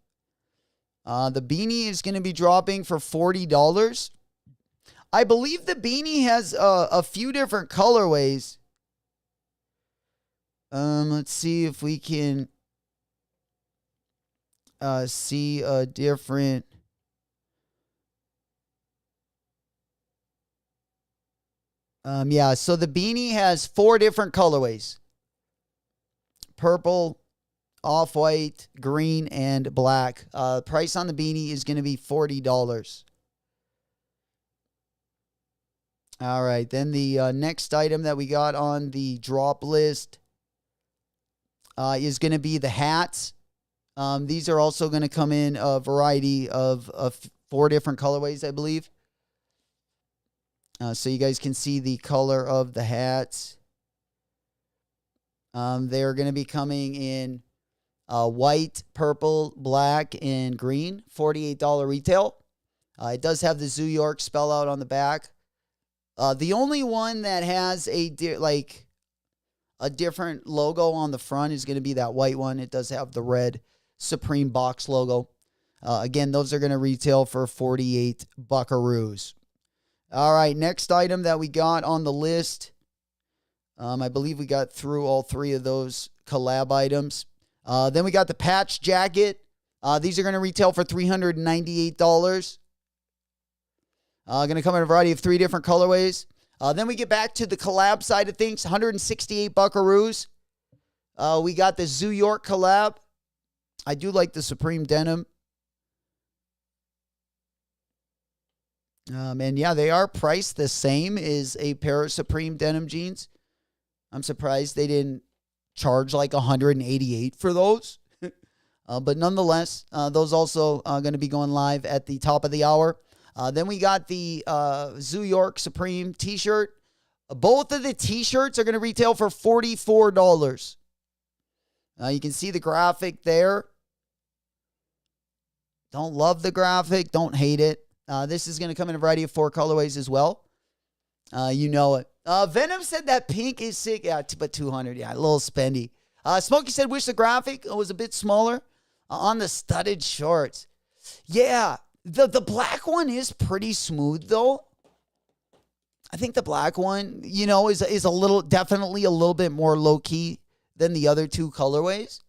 The beanie is going to be dropping for $40. I believe the beanie has a few different colorways. Let's see if we can see a different. Yeah, so the beanie has 4 different colorways. Purple, off-white, green, and black. Price on the beanie is going to be $40. All right, then the next item that we got on the drop list is going to be the hats. These are also going to come in a variety of 4 different colorways, I believe. So you guys can see the color of the hats. They're going to be coming in white, purple, black, and green. $48 retail. It does have the Zoo York spell out on the back. The only one that has a different logo on the front is going to be that white one. It does have the red Supreme box logo. Again, those are going to retail for 48 buckaroos. All right, next item that we got on the list. I believe we got through all 3 of those collab items. Then we got the patch jacket. These are going to retail for $398. Going to come in a variety of 3 different colorways. Then we get back to the collab side of things. 168 buckaroos. We got the Zoo York collab. I do like the Supreme denim. And yeah, they are priced the same as a pair of Supreme denim jeans. I'm surprised they didn't charge like $188 for those. But nonetheless, those also are going to be going live at the top of the hour. Then we got the Zoo York Supreme t-shirt. Both of the t-shirts are going to retail for $44. You can see the graphic there. Don't love the graphic. Don't hate it. This is going to come in a variety of 4 colorways as well. You know it. Venom said that pink is sick. Yeah, but 200. Yeah, a little spendy. Smokey said, wish the graphic was a bit smaller on the studded shorts. Yeah, the black one is pretty smooth, though. I think the black one, is a little, definitely a little bit more low-key than the other 2 colorways.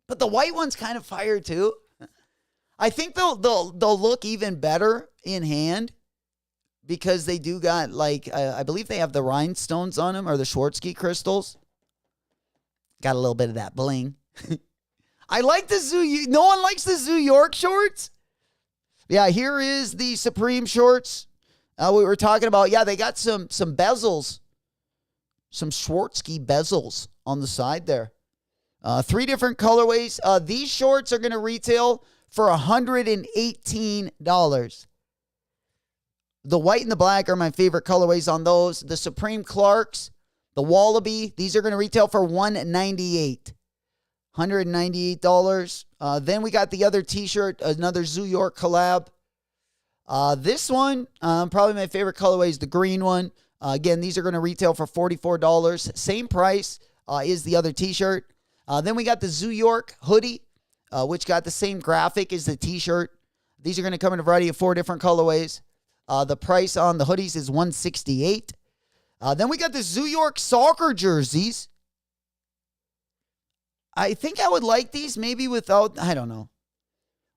But the white one's kind of fire, too. I think they'll look even better in hand because they do got, I believe they have the rhinestones on them or the Swarovski crystals. Got a little bit of that bling. I like the Zoo. No one likes the Zoo York shorts. Yeah, here is the Supreme shorts we were talking about. Yeah, they got some bezels, some Swarovski bezels on the side there. 3 different colorways. These shorts are going to retail for $118. The white and the black are my favorite colorways on those. The Supreme Clarks, the Wallaby, these are going to retail for $198. $198. Then we got the other t-shirt, another Zoo York collab. This one, probably my favorite colorway is the green one. Again, these are going to retail for $44. Same price is the other t-shirt. Then we got the Zoo York hoodie, which got the same graphic as the t-shirt. These are going to come in a variety of 4 different colorways. The price on the hoodies is $168. Then we got the Zoo York soccer jerseys. I think I would like these maybe without, I don't know.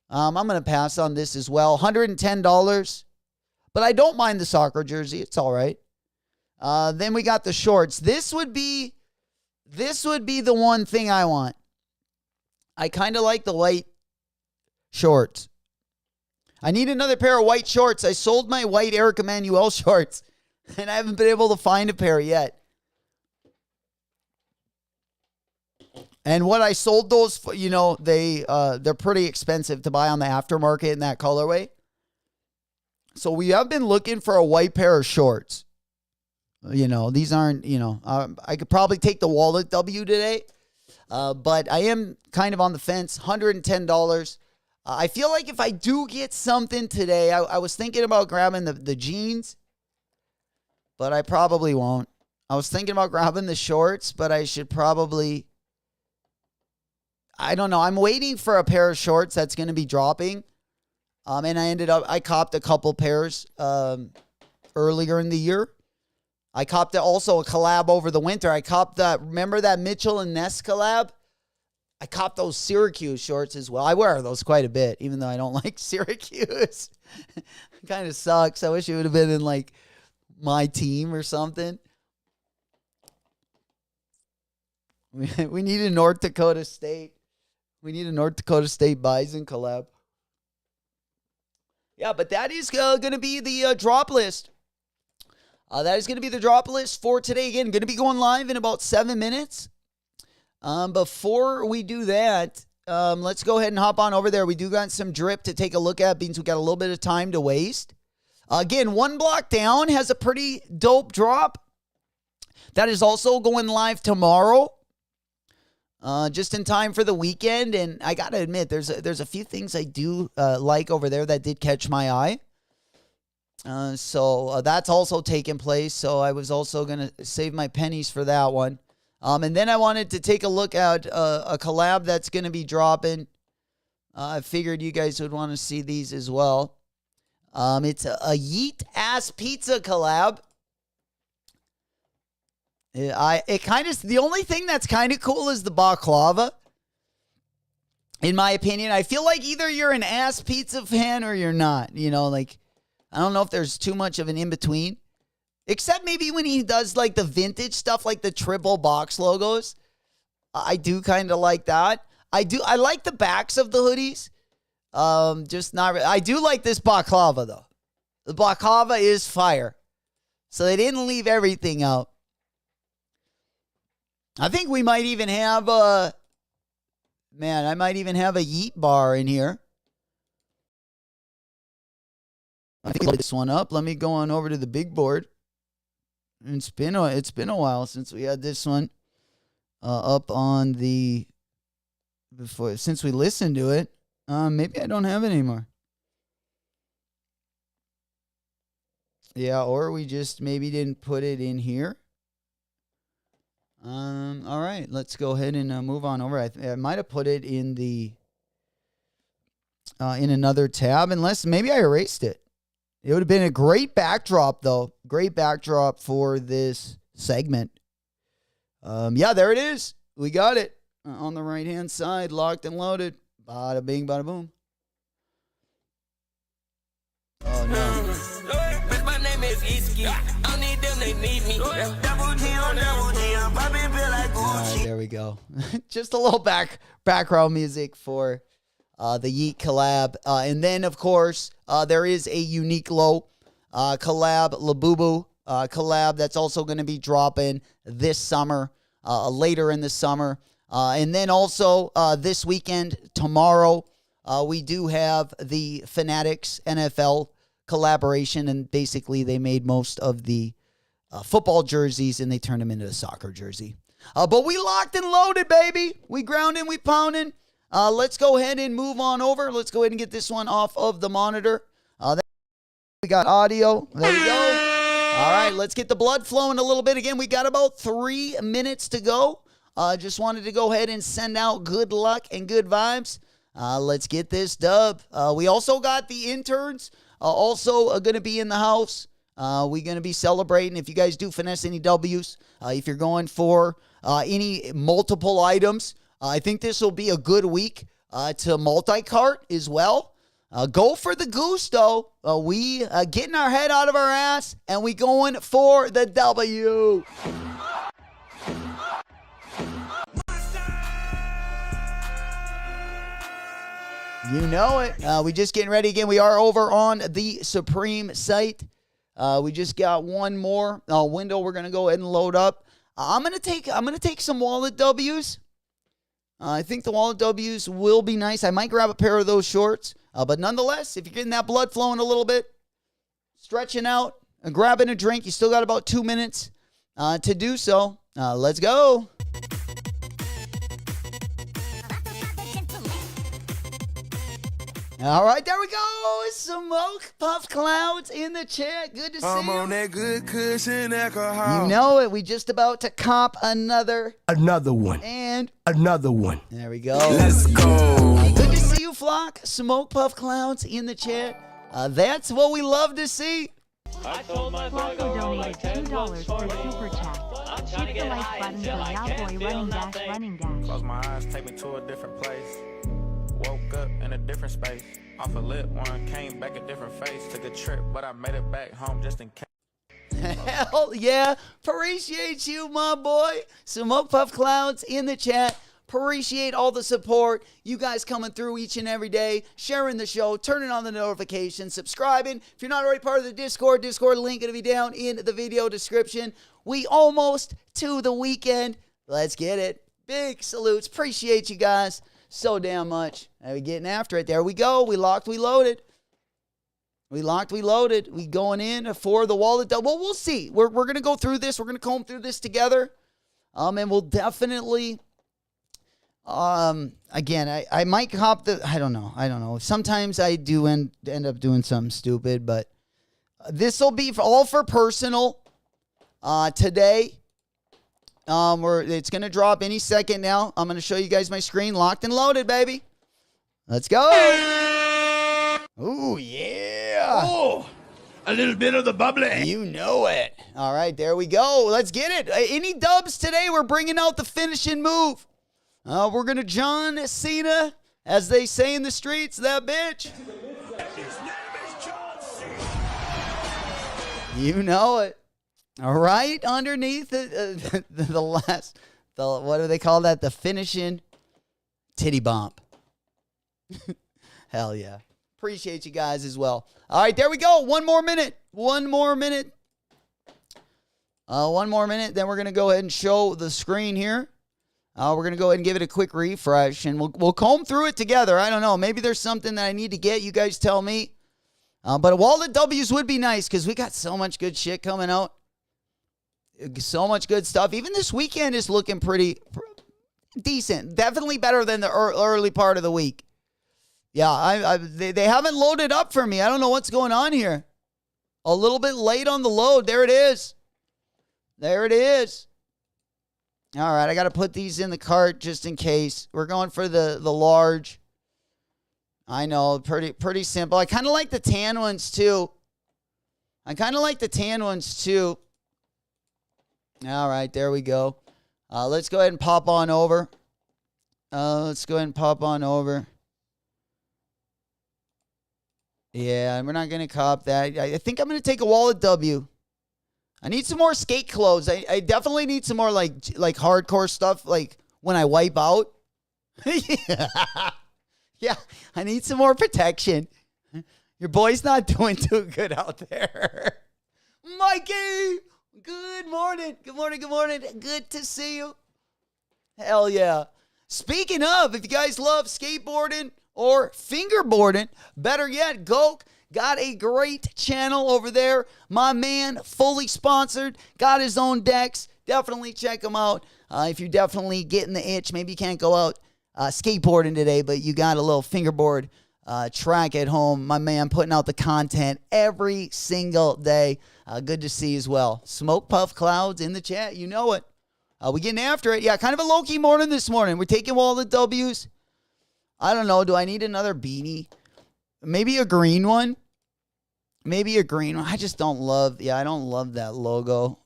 I'm going to pass on this as well. $110. But I don't mind the soccer jersey. It's all right. Then we got the shorts. This would be the one thing I want. I kind of like the white shorts. I need another pair of white shorts. I sold my white Eric Emanuel shorts, and I haven't been able to find a pair yet. And what I sold those for, they're pretty expensive to buy on the aftermarket in that colorway. So we have been looking for a white pair of shorts. These aren't, I could probably take the Wallet W today. But I am kind of on the fence. $110. I feel like if I do get something today, I was thinking about grabbing the jeans, but I probably won't. I was thinking about grabbing the shorts, but I should probably, I don't know. I'm waiting for a pair of shorts that's going to be dropping. And I copped a couple pairs earlier in the year. I copped also a collab over the winter. I copped remember that Mitchell and Ness collab? I copped those Syracuse shorts as well. I wear those quite a bit, even though I don't like Syracuse. It kind of sucks. I wish it would have been in like my team or something. We need a North Dakota State. We need a North Dakota State Bison collab. Yeah, but that is going to be the drop list. That is going to be the drop list for today. Again, going to be going live in about 7 minutes. Before we do that, let's go ahead and hop on over there. We do got some drip to take a look at, means we got a little bit of time to waste. Again, One Block Down has a pretty dope drop. That is also going live tomorrow. Just in time for the weekend. And I got to admit, there's a few things I do like over there that did catch my eye. So that's also taking place. So I was also going to save my pennies for that one. And then I wanted to take a look at a collab that's going to be dropping. I figured you guys would want to see these as well. It's a Yeet Ass Pizza collab. The only thing that's kind of cool is the baklava. In my opinion, I feel like either you're an ass pizza fan or you're not. I don't know if there's too much of an in-between. Except maybe when he does like the vintage stuff, like the triple box logos. I do kind of like that. I like the backs of the hoodies. Just not really. I do like this baklava though. The baklava is fire. So they didn't leave everything out. I think we might even have I might even have a Yeet bar in here. I think I'll this one up. Let me go on over to the big board. It's been a while since we had this one up on the since we listened to it. Maybe I don't have it anymore. Yeah, or we just maybe didn't put it in here. All right, let's go ahead and move on over. I might have put it in the in another tab, unless maybe I erased it. It would have been a great backdrop, though. Great backdrop for this segment. Yeah, there it is. We got it on the right-hand side, locked and loaded. Bada bing, bada boom. Oh, no. My name is Iski. I need them, they need me. Double G on double G. I'm popping feel like Gucci. There we go. Just a little background music for the Yeet collab. And then, of course, there is a Unique Low collab, Labubu collab that's also going to be dropping this summer, later in the summer. And then also this weekend, tomorrow, we do have the Fanatics NFL collaboration. And basically, they made most of the football jerseys and they turned them into a soccer jersey. But we locked and loaded, baby. We grounding, we pounding. Let's go ahead and move on over. Let's go ahead and get this one off of the monitor. We got audio. There we go. All right, let's get the blood flowing a little bit. Again, we got about 3 minutes to go. Just wanted to go ahead and send out good luck and good vibes. Let's get this dub. We also got the interns also going to be in the house. We're going to be celebrating. If you guys do finesse any W's, if you're going for any multiple items, I think this will be a good week to multi-cart as well. Go for the goose, though. We getting our head out of our ass, and we going for the W. You know it. We just getting ready again. We are over on the Supreme site. We just got one more window we're gonna go ahead and load up. I'm gonna take some wallet W's. I think the wallet W's will be nice. I might grab a pair of those shorts. But nonetheless, if you're getting that blood flowing a little bit, stretching out, and grabbing a drink, you still got about 2 minutes to do so. Let's go. All right, there we go. Smoke Puff Clouds in the chat. Good to see I'm you. on that good cushion alcohol. You know it. We just about to cop another one. and Another one. there we go. Let's go. Good to see you, Flock. Smoke Puff Clouds in the chat. That's what we love to see. Flacco donated $2 for the super chat. Hit the like button for Yowboy running dash. Close my eyes, take me to a different place. Woke up in a different space. Off a lit one, came back a different face. Took a trip, but I made it back home just in case. Hell yeah. Appreciate you, my boy. Smoke Puff Clouds in the chat. Appreciate all the support. You guys coming through each and every day, sharing the show, turning on the notifications, subscribing. If you're not already part of the Discord link going to be down in the video description. We almost to the weekend. Let's get it. Big salutes. Appreciate you guys so damn much. We're getting after it. There we go. We locked, we loaded. We locked, we loaded. We going in for the wallet. Well, we'll see. We're going to go through this. We're going to comb through this together. And we'll definitely, again, I might cop the, I don't know. Sometimes I do end up doing something stupid, but this will be all for personal today. It's going to drop any second now. I'm going to show you guys my screen. Locked and loaded, baby. Let's go. Ooh, yeah. Oh, a little bit of the bubbly. You know it. All right, there we go. Let's get it. Any dubs today? We're bringing out the finishing move. We're going to John Cena, as they say in the streets, that bitch. You know it. All right, underneath the last, what do they call that? The finishing titty bump. Hell yeah. Appreciate you guys as well. All right, there we go. One more minute. One more minute, then we're going to go ahead and show the screen here. We're going to go ahead and give it a quick refresh, and we'll comb through it together. I don't know. Maybe there's something that I need to get. You guys tell me. But wallet W's would be nice because we got so much good shit coming out. So much good stuff. Even this weekend is looking pretty decent. Definitely better than the early part of the week. Yeah, they haven't loaded up for me. I don't know what's going on here. A little bit late on the load. There it is. There it is. All right, I got to put these in the cart just in case. We're going for the large. I know, pretty simple. I kind of like the tan ones too. All right, there we go. Let's go ahead and pop on over. Yeah, we're not going to cop that. I think I'm going to take a wallet W. I need some more skate clothes. I definitely need some more like hardcore stuff like when I wipe out. Yeah, I need some more protection. Your boy's not doing too good out there. Mikey! Good morning. Good morning. Good to see you. Hell yeah. Speaking of, if you guys love skateboarding or fingerboarding, better yet, Goke got a great channel over there. My man, fully sponsored, got his own decks. Definitely check him out. If you're definitely getting the itch, maybe you can't go out skateboarding today, but you got a little fingerboard track at home. My man putting out the content every single day. Good to see as well. Smoke Puff Clouds in the chat. You know it. We getting after it. Yeah, kind of a low-key morning this morning. We're taking all the W's. I don't know. Do I need another beanie? Maybe a green one? Maybe a green one. I just don't love, I don't love that logo.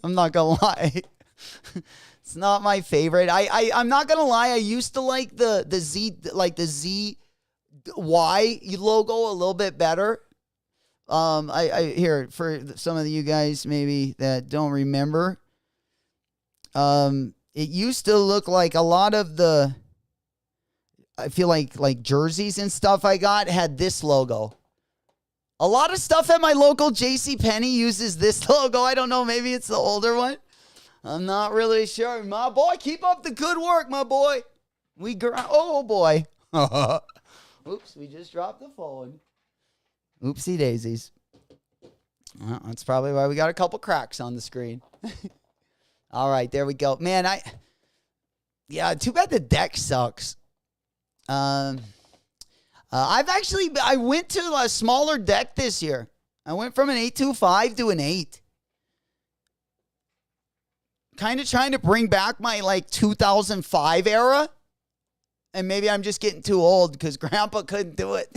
I'm not going to lie. It's not my favorite. I'm not going to lie. I used to like the Z, like the ZY logo a little bit better. Here, for some of you guys maybe that don't remember, it used to look like a lot of the, I feel like jerseys and stuff I got had this logo. A lot of stuff at my local JCPenney uses this logo. I don't know. Maybe it's the older one. I'm not really sure. My boy, keep up the good work, my boy. Oh, boy. Oops, we just dropped the phone. Oopsie daisies. Well, that's probably why we got a couple cracks on the screen. All right, there we go. Man, too bad the deck sucks. I went to a smaller deck this year. I went from an 825 to an 8. Kind of trying to bring back my 2005 era. And maybe I'm just getting too old because Grandpa couldn't do it.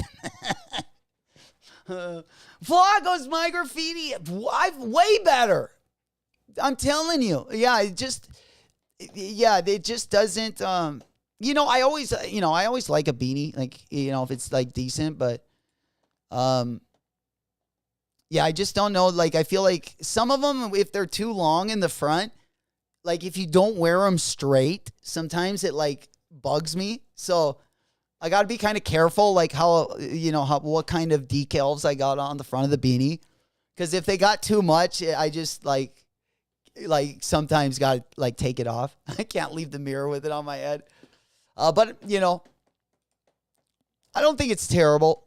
Vlogos, my graffiti, way better. I'm telling you. Yeah, it just doesn't. I always like a beanie, if it's decent, but I just don't know. I feel like some of them, if they're too long in the front, if you don't wear them straight, sometimes it bugs me. So I got to be kind of careful, what kind of decals I got on the front of the beanie. Because if they got too much, I just sometimes got to take it off. I can't leave the mirror with it on my head. But I don't think it's terrible.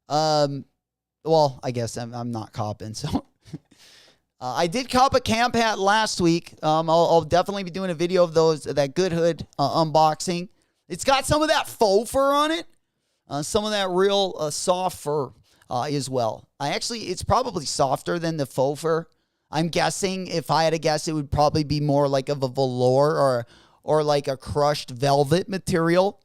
Well, I guess I'm not copping, so. I did cop a camp hat last week. I'll definitely be doing a video of that Good Hood unboxing. It's got some of that faux fur on it. Some of that real soft fur as well. It's probably softer than the faux fur. I'm guessing, if I had to guess, it would probably be more of a velour or a crushed velvet material.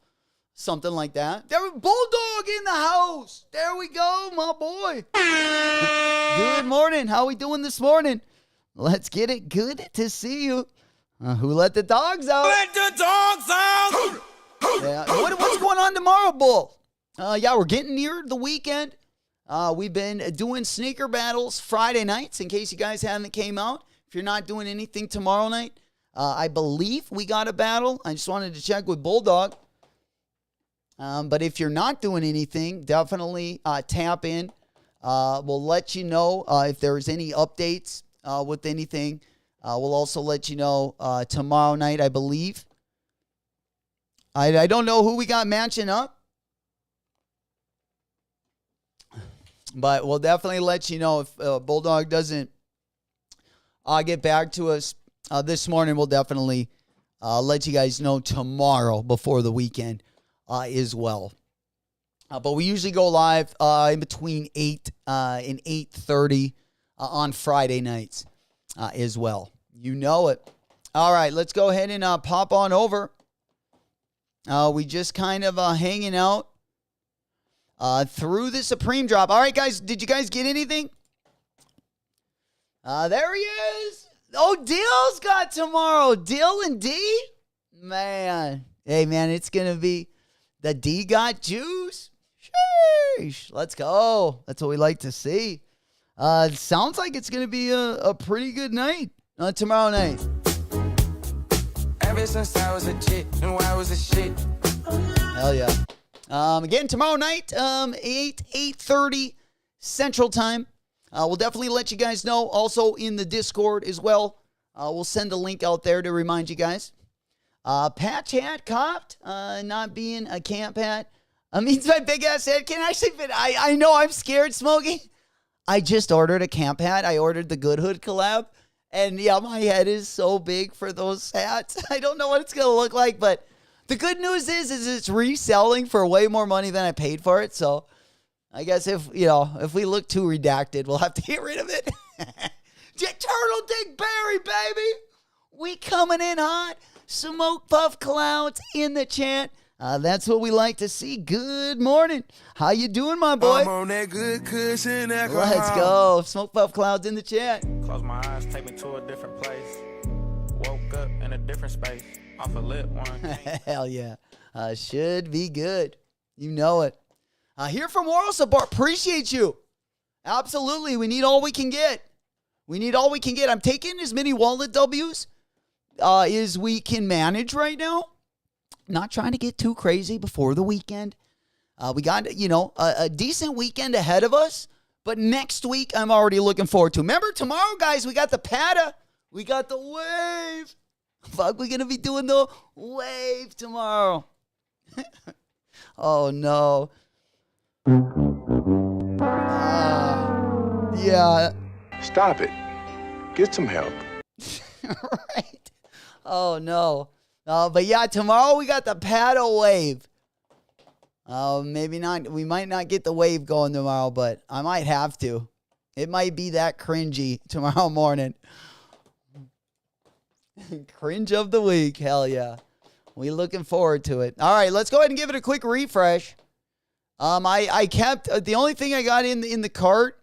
Something like that. There, Bulldog in the house. There we go, my boy. Good morning. How we doing this morning? Let's get it. Good to see you. Who let the dogs out? Let the dogs out! Yeah. What's going on tomorrow, Bull? We're getting near the weekend. We've been doing sneaker battles Friday nights, in case you guys haven't came out. If you're not doing anything tomorrow night, I believe we got a battle. I just wanted to check with Bulldog. But if you're not doing anything, definitely tap in. We'll let you know if there's any updates with anything. We'll also let you know tomorrow night, I believe. I don't know who we got matching up. But we'll definitely let you know if Bulldog doesn't get back to us this morning. We'll definitely let you guys know tomorrow before the weekend. As well. But we usually go live in between 8 and 8:30 on Friday nights as well. You know it. All right, let's go ahead and pop on over. We just kind of hanging out through the Supreme drop. All right, guys, did you guys get anything? There he is. Oh, Dill's got tomorrow. Dill and D? Man. Hey, man, it's going to be... The D got juice. Sheesh. Let's go. That's what we like to see. Sounds like it's going to be a pretty good night tomorrow night. Ever since I was a chick, and I was a shit. Hell yeah. Again, tomorrow night, 8:30 Central Time. We'll definitely let you guys know. Also in the Discord as well. We'll send a link out there to remind you guys. Patch hat copped, not being a camp hat. Means my big ass head can actually fit. I know I'm scared, Smokey. I just ordered a camp hat. I ordered the Good Hood collab. And yeah, my head is so big for those hats. I don't know what it's going to look like, but the good news is it's reselling for way more money than I paid for it. So I guess if we look too redacted, we'll have to get rid of it. Turtle Dick Berry, baby. We coming in hot. Smoke puff clouds in the chat. That's what we like to see. Good morning. How you doing, my boy? I'm on that good cushion alcohol. Let's go. Smoke puff clouds in the chat. Close my eyes, take me to a different place. Woke up in a different space. Off a lit one. Hell yeah. Should be good. You know it. Here from Moral Support. Appreciate you. Absolutely. We need all we can get. I'm taking as many wallet W's as we can manage right now. Not trying to get too crazy before the weekend. We got, a decent weekend ahead of us. But next week, I'm already looking forward to. Remember, tomorrow, guys, we got the PATA. We got the wave. Fuck, we're going to be doing the wave tomorrow. Oh, no. Yeah. Stop it. Get some help. Right. Oh, no. But yeah, tomorrow we got the paddle wave. Maybe not. We might not get the wave going tomorrow, but I might have to. It might be that cringy tomorrow morning. Cringe of the week. Hell yeah. We looking forward to it. All right, let's go ahead and give it a quick refresh. I kept the only thing I got in the cart.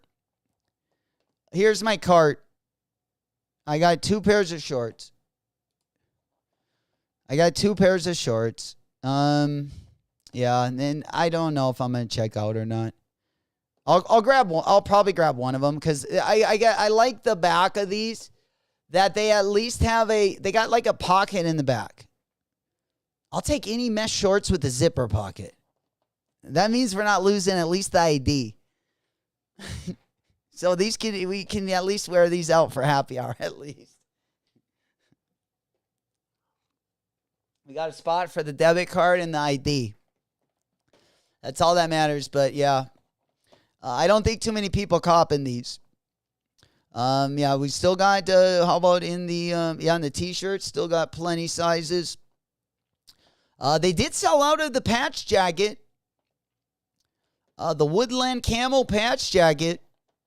Here's my cart. I got 2 pairs of shorts. Yeah, and then I don't know if I'm gonna check out or not. I'll grab one. I'll probably grab one of them because I like the back of these that they at least have they got like a pocket in the back. I'll take any mesh shorts with a zipper pocket. That means we're not losing at least the ID. So we can at least wear these out for happy hour at least. We got a spot for the debit card and the ID. That's all that matters. But yeah, I don't think too many people copping these. Yeah, we still got. How about in the in the t-shirts? Still got plenty sizes. They did sell out of the patch jacket. The Woodland Camel patch jacket.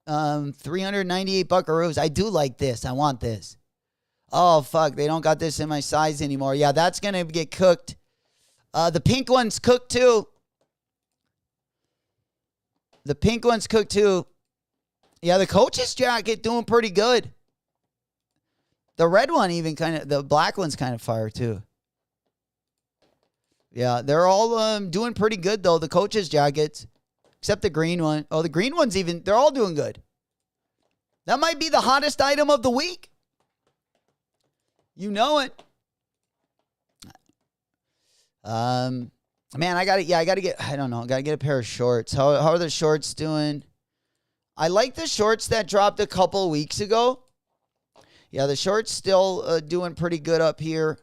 398 buckaroos. I do like this. I want this. Oh, fuck. They don't got this in my size anymore. Yeah, that's going to get cooked. The pink one's cooked too. Yeah, the coach's jacket doing pretty good. The red one the black one's kind of fire too. Yeah, they're all doing pretty good though, the coach's jackets. Except the green one. Oh, the green one's they're all doing good. That might be the hottest item of the week. You know it. Man, I gotta get a pair of shorts. How are the shorts doing? I like the shorts that dropped a couple weeks ago. Yeah, the shorts still doing pretty good up here.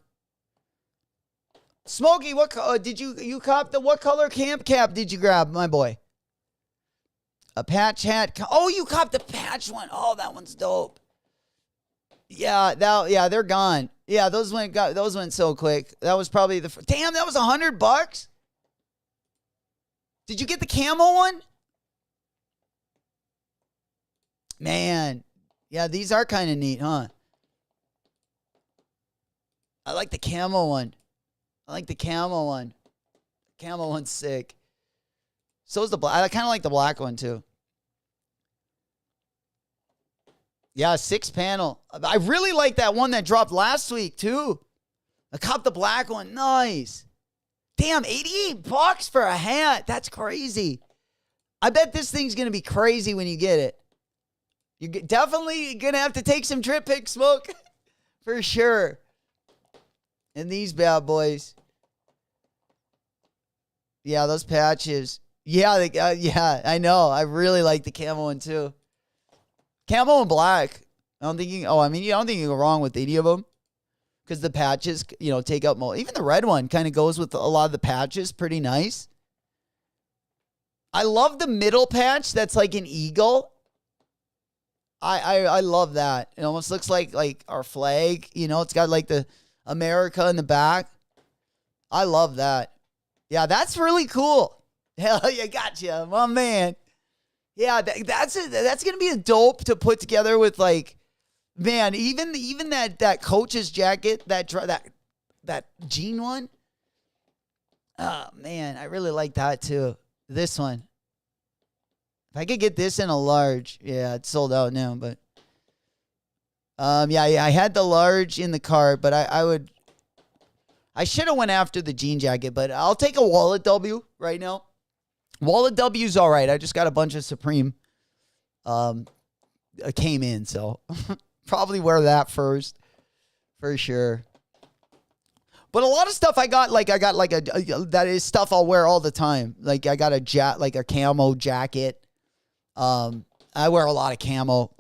Smokey, what did you cop what color camp cap did you grab, my boy? A patch hat. Oh, you copped the patch one. Oh, that one's dope. Yeah, they're gone. Yeah, those went so quick. That was probably damn. That was $100. Did you get the camo one? Man, yeah, these are kind of neat, huh? I like the camo one. Camo one's sick. So is the black. I kind of like the black one too. Yeah, 6 panel. I really like that one that dropped last week too. I copped the black one. Nice. Damn, $88 for a hat. That's crazy. I bet this thing's going to be crazy when you get it. You're definitely going to have to take some trip pic, Smoke. For sure. And these bad boys. Yeah, those patches. Yeah, yeah, I know. I really like the camo one too. Camo and black. You don't think you can go wrong with any of them. because the patches, take up more. Even the red one kind of goes with a lot of the patches. Pretty nice. I love the middle patch that's like an eagle. I love that. It almost looks like our flag. It's got like the America in the back. I love that. Yeah, that's really cool. Hell yeah, gotcha, my man. Yeah, that's gonna be a dope to put together with like, man. Even that coach's jacket, that jean one. Oh man, I really like that too. This one. If I could get this in a large, yeah, it's sold out now. But yeah, I had the large in the cart, but I should have went after the jean jacket, but I'll take a Wallet W right now. Wallet W's all right. I just got a bunch of Supreme came in, so probably wear that first for sure. But a lot of stuff I got like a that is stuff I'll wear all the time. Like I got a camo jacket. I wear a lot of camo,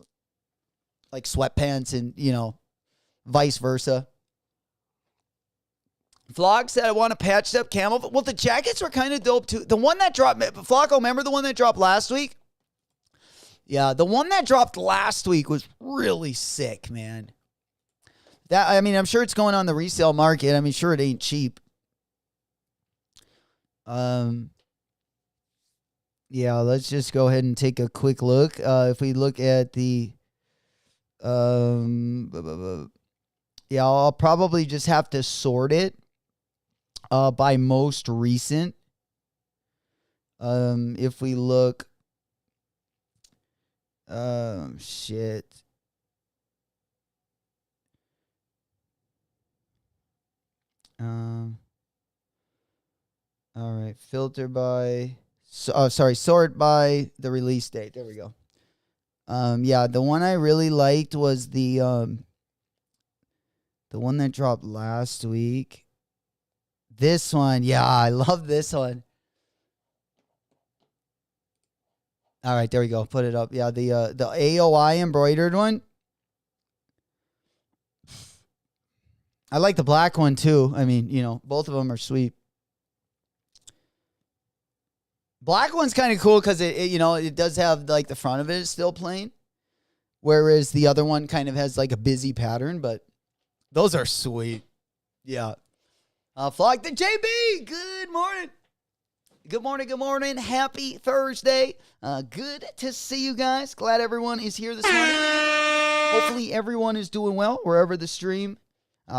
like sweatpants and vice versa. Vlog said I want a patched up camo. Well, the jackets were kind of dope too. The one that dropped, Flocko, remember the one that dropped last week? Yeah, the one that dropped last week was really sick, man. I'm sure it's going on the resale market. Sure it ain't cheap. Yeah, let's just go ahead and take a quick look. If we look at the, yeah, I'll probably just have to sort it by most recent. If we look, shit. All right, filter by, sort by the release date. There we go. Yeah, the one I really liked was the one that dropped last week. This one, yeah, I love this one. All right, there we go. Put it up. Yeah, the AOI embroidered one. I like the black one too. Both of them are sweet. Black one's kind of cool because it does have like the front of it is still plain, whereas the other one kind of has like a busy pattern. But those are sweet. Yeah. Flock the JB. Good morning. Good morning. Good morning. Happy Thursday. Good to see you guys. Glad everyone is here this morning. Hopefully everyone is doing well wherever the stream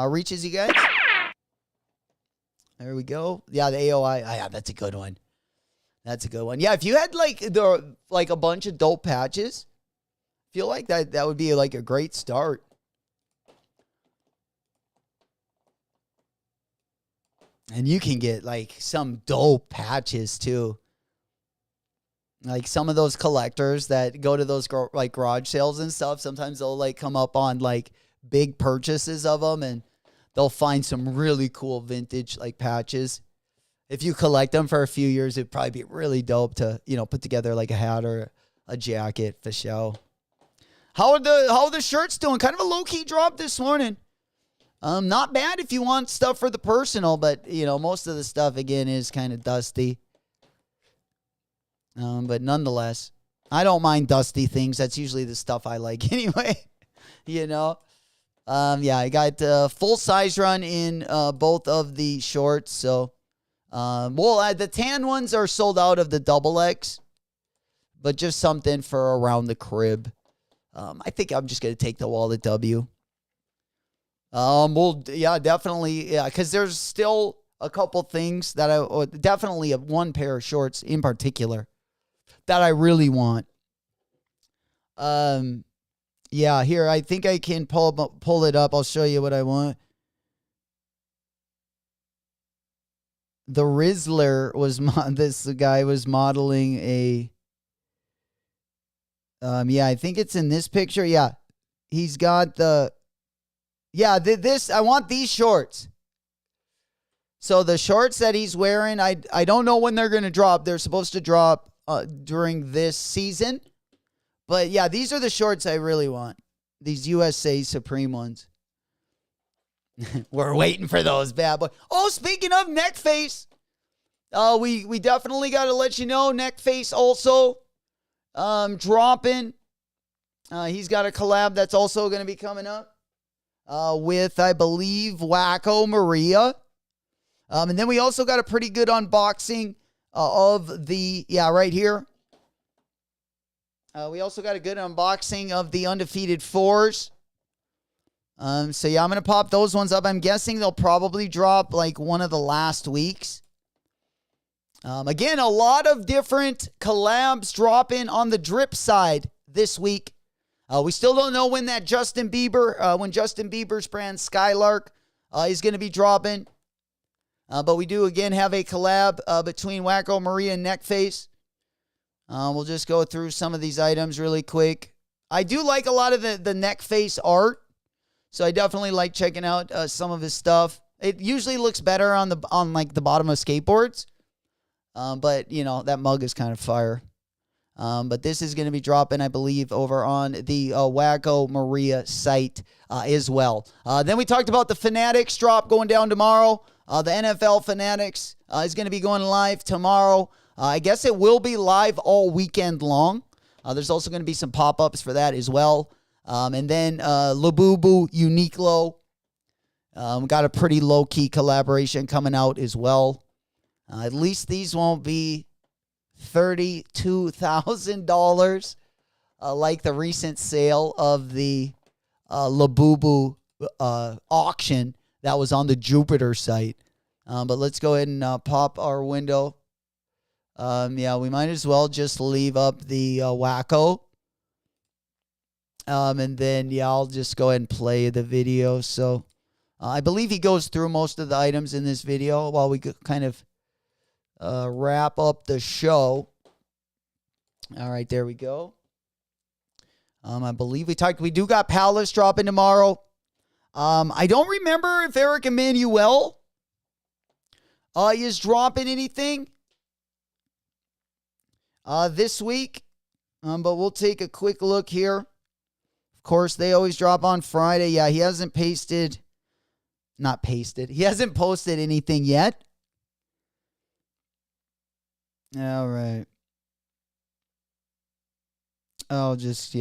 reaches you guys. There we go. Yeah, the AOI. Yeah, that's a good one. That's a good one. Yeah, if you had like a bunch of dope patches, I feel like that would be like a great start. And you can get like some dope patches too. Like some of those collectors that go to those like garage sales and stuff, sometimes they'll like come up on like big purchases of them and they'll find some really cool vintage like patches. If you collect them for a few years, it'd probably be really dope to, put together like a hat or a jacket for show. How are the shirts doing? Kind of a low-key drop this morning. Not bad if you want stuff for the personal, but, most of the stuff, again, is kind of dusty. But nonetheless, I don't mind dusty things. That's usually the stuff I like anyway, Yeah, I got full size run in both of the shorts, so... the tan ones are sold out of the XX, but just something for around the crib. I think I'm just going to take the Wallet W. Definitely. Yeah. Cause there's still a couple things that definitely one pair of shorts in particular that I really want. Here, I think I can pull it up. I'll show you what I want. The Rizzler this guy was modeling a, I think it's in this picture. Yeah. He's got I want these shorts. So the shorts that he's wearing, I don't know when they're going to drop. They're supposed to drop during this season. But yeah, these are the shorts I really want. These USA Supreme ones. We're waiting for those bad boys. Oh, speaking of neck face, we definitely got to let you know neck face also dropping. He's got a collab that's also going to be coming up with, I believe, Wacko Maria. And then we also got a pretty good unboxing of the, right here. We also got a good unboxing of the Undefeated Fours. So yeah, I'm going to pop those ones up. I'm guessing they'll probably drop like one of the last weeks. Again, a lot of different collabs dropping on the drip side this week. We still don't know when that Justin Bieber's brand Skylark is going to be dropping. But we do again have a collab between Wacko Maria and Neckface. We'll just go through some of these items really quick. I do like a lot of the Neckface art. So I definitely like checking out some of his stuff. It usually looks better on like the bottom of skateboards. But you know, that mug is kind of fire. But this is going to be dropping, I believe, over on the Wacko Maria site as well. Then we talked about the Fanatics drop going down tomorrow. The NFL Fanatics is going to be going live tomorrow. I guess it will be live all weekend long. There's also going to be some pop-ups for that as well. And then Labubu Uniqlo. Got a pretty low-key collaboration coming out as well. At least these won't be $32,000 like the recent sale of the Labubu auction that was on the Jupiter site. But let's go ahead and pop our window. Yeah, we might as well just leave up the Wacko. And then, yeah, I'll just go ahead and play the video. So I believe he goes through most of the items in this video while we kind of wrap up the show. All right, there we go. I believe we do got Palace dropping tomorrow. I don't remember if Eric Emanuel is dropping anything this week. But we'll take a quick look here. Of course, they always drop on Friday. Yeah, he hasn't He hasn't posted anything yet. All right. We'll just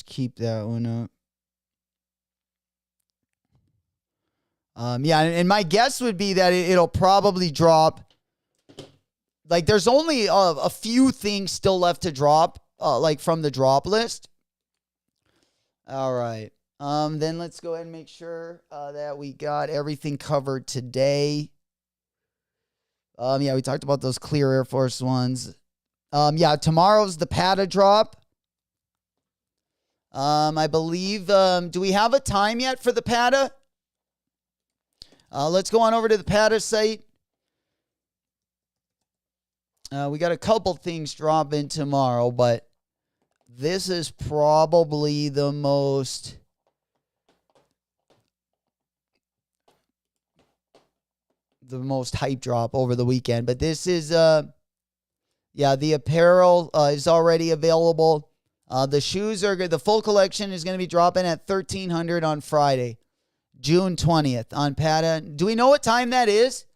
keep that one up. Yeah, and my guess would be that it'll probably drop. Like, there's only a few things still left to drop, like from the drop list. All right. Then let's go ahead and make sure that we got everything covered today. Yeah, we talked about those clear Air Force ones. Yeah, tomorrow's the PATA drop. I believe, do we have a time yet for the PATA? Let's go on over to the PATA site. We got a couple things dropping tomorrow, but this is probably the most hype drop over the weekend. But this is, yeah, the apparel is already available. The shoes the full collection is going to be dropping at $1,300 on Friday, June 20th on PATA. Do we know what time that is?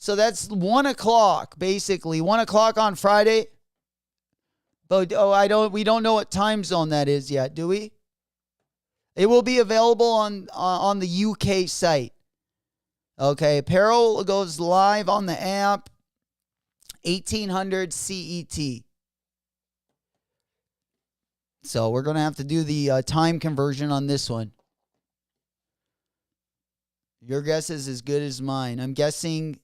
So that's 1 o'clock, basically 1 o'clock on Friday. But we don't know what time zone that is yet, do we? It will be available on the UK site. Okay, apparel goes live on the app 1800 CET. So we're going to have to do the time conversion on this one. Your guess is as good as mine. I'm guessing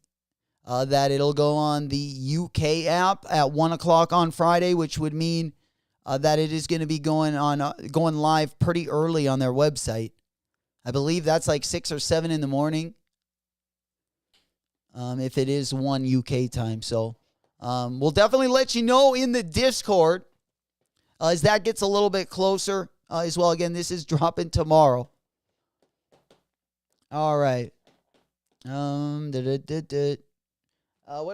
that it'll go on the UK app at 1 o'clock on Friday, which would mean that it is going to be going live pretty early on their website. I believe that's like 6 or 7 in the morning. If it is 1 UK time. So we'll definitely let you know in the Discord as that gets a little bit closer as well. Again, this is dropping tomorrow. All right. What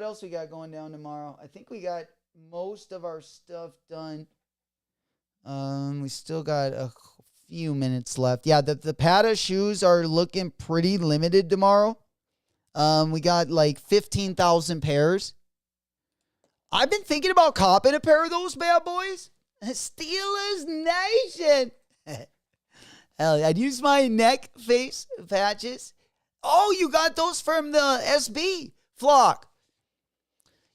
else we got going down tomorrow? I think we got most of our stuff done. We still got a few minutes left. Yeah, the Pata shoes are looking pretty limited tomorrow. We got like 15,000 pairs. I've been thinking about copping a pair of those bad boys. Steelers Nation. Hell yeah, I'd use my neck face patches. Oh, you got those from the SB flock.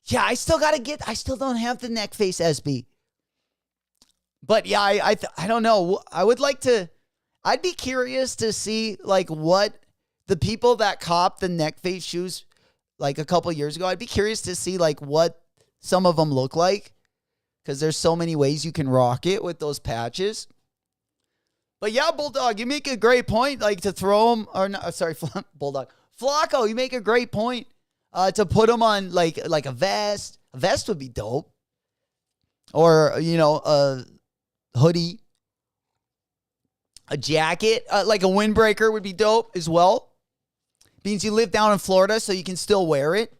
Yeah, I still don't have the neck face SB. But yeah, I don't know. I'd be curious to see like what the people that copped the neck face shoes like a couple years ago, I'd be curious to see like what some of them look like. Because there's so many ways you can rock it with those patches. But yeah, Bulldog, you make a great point. Like to throw them, or no, sorry, Bulldog. Flacco, you make a great point. To put them on like a vest. A vest would be dope. Or, a hoodie. A jacket. Like a windbreaker would be dope as well. Means you live down in Florida so you can still wear it.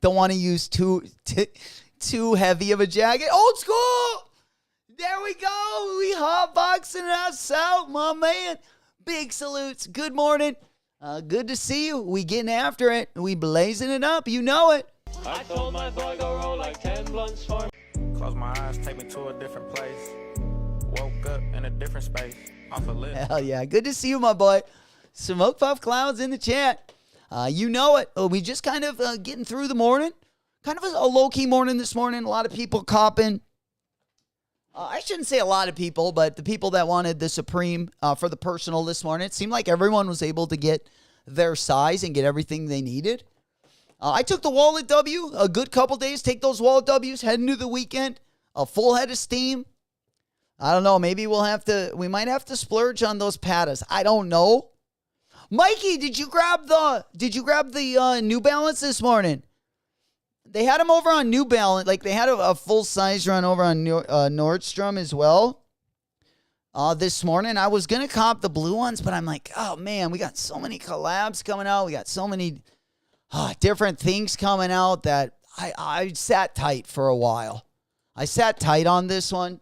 Don't want to use too heavy of a jacket. Old school! There we go. We hotboxing us out, my man. Big salutes. Good morning. Good to see you. We getting after it. We blazing it up. You know it. I told my boy go roll like 10 blunts for me. Close my eyes, take me to a different place. Woke up in a different space. Off a lip. Hell yeah. Good to see you, my boy. Smoke Puff Clouds in the chat. You know it. We just kind of getting through the morning. Kind of a low-key morning this morning. A lot of people copping. I shouldn't say a lot of people, but the people that wanted the Supreme for the personal this morning, it seemed like everyone was able to get their size and get everything they needed. I took the wallet W a good couple days. Take those wallet W's, head into the weekend. A full head of steam. I don't know. Maybe we might have to splurge on those Patas. I don't know. Mikey, did you grab the New Balance this morning? They had them over on New Balance. Like, they had a full-size run over on Nordstrom as well this morning. I was going to cop the blue ones, but I'm like, oh, man, we got so many collabs coming out. We got so many different things coming out that I sat tight for a while. I sat tight on this one.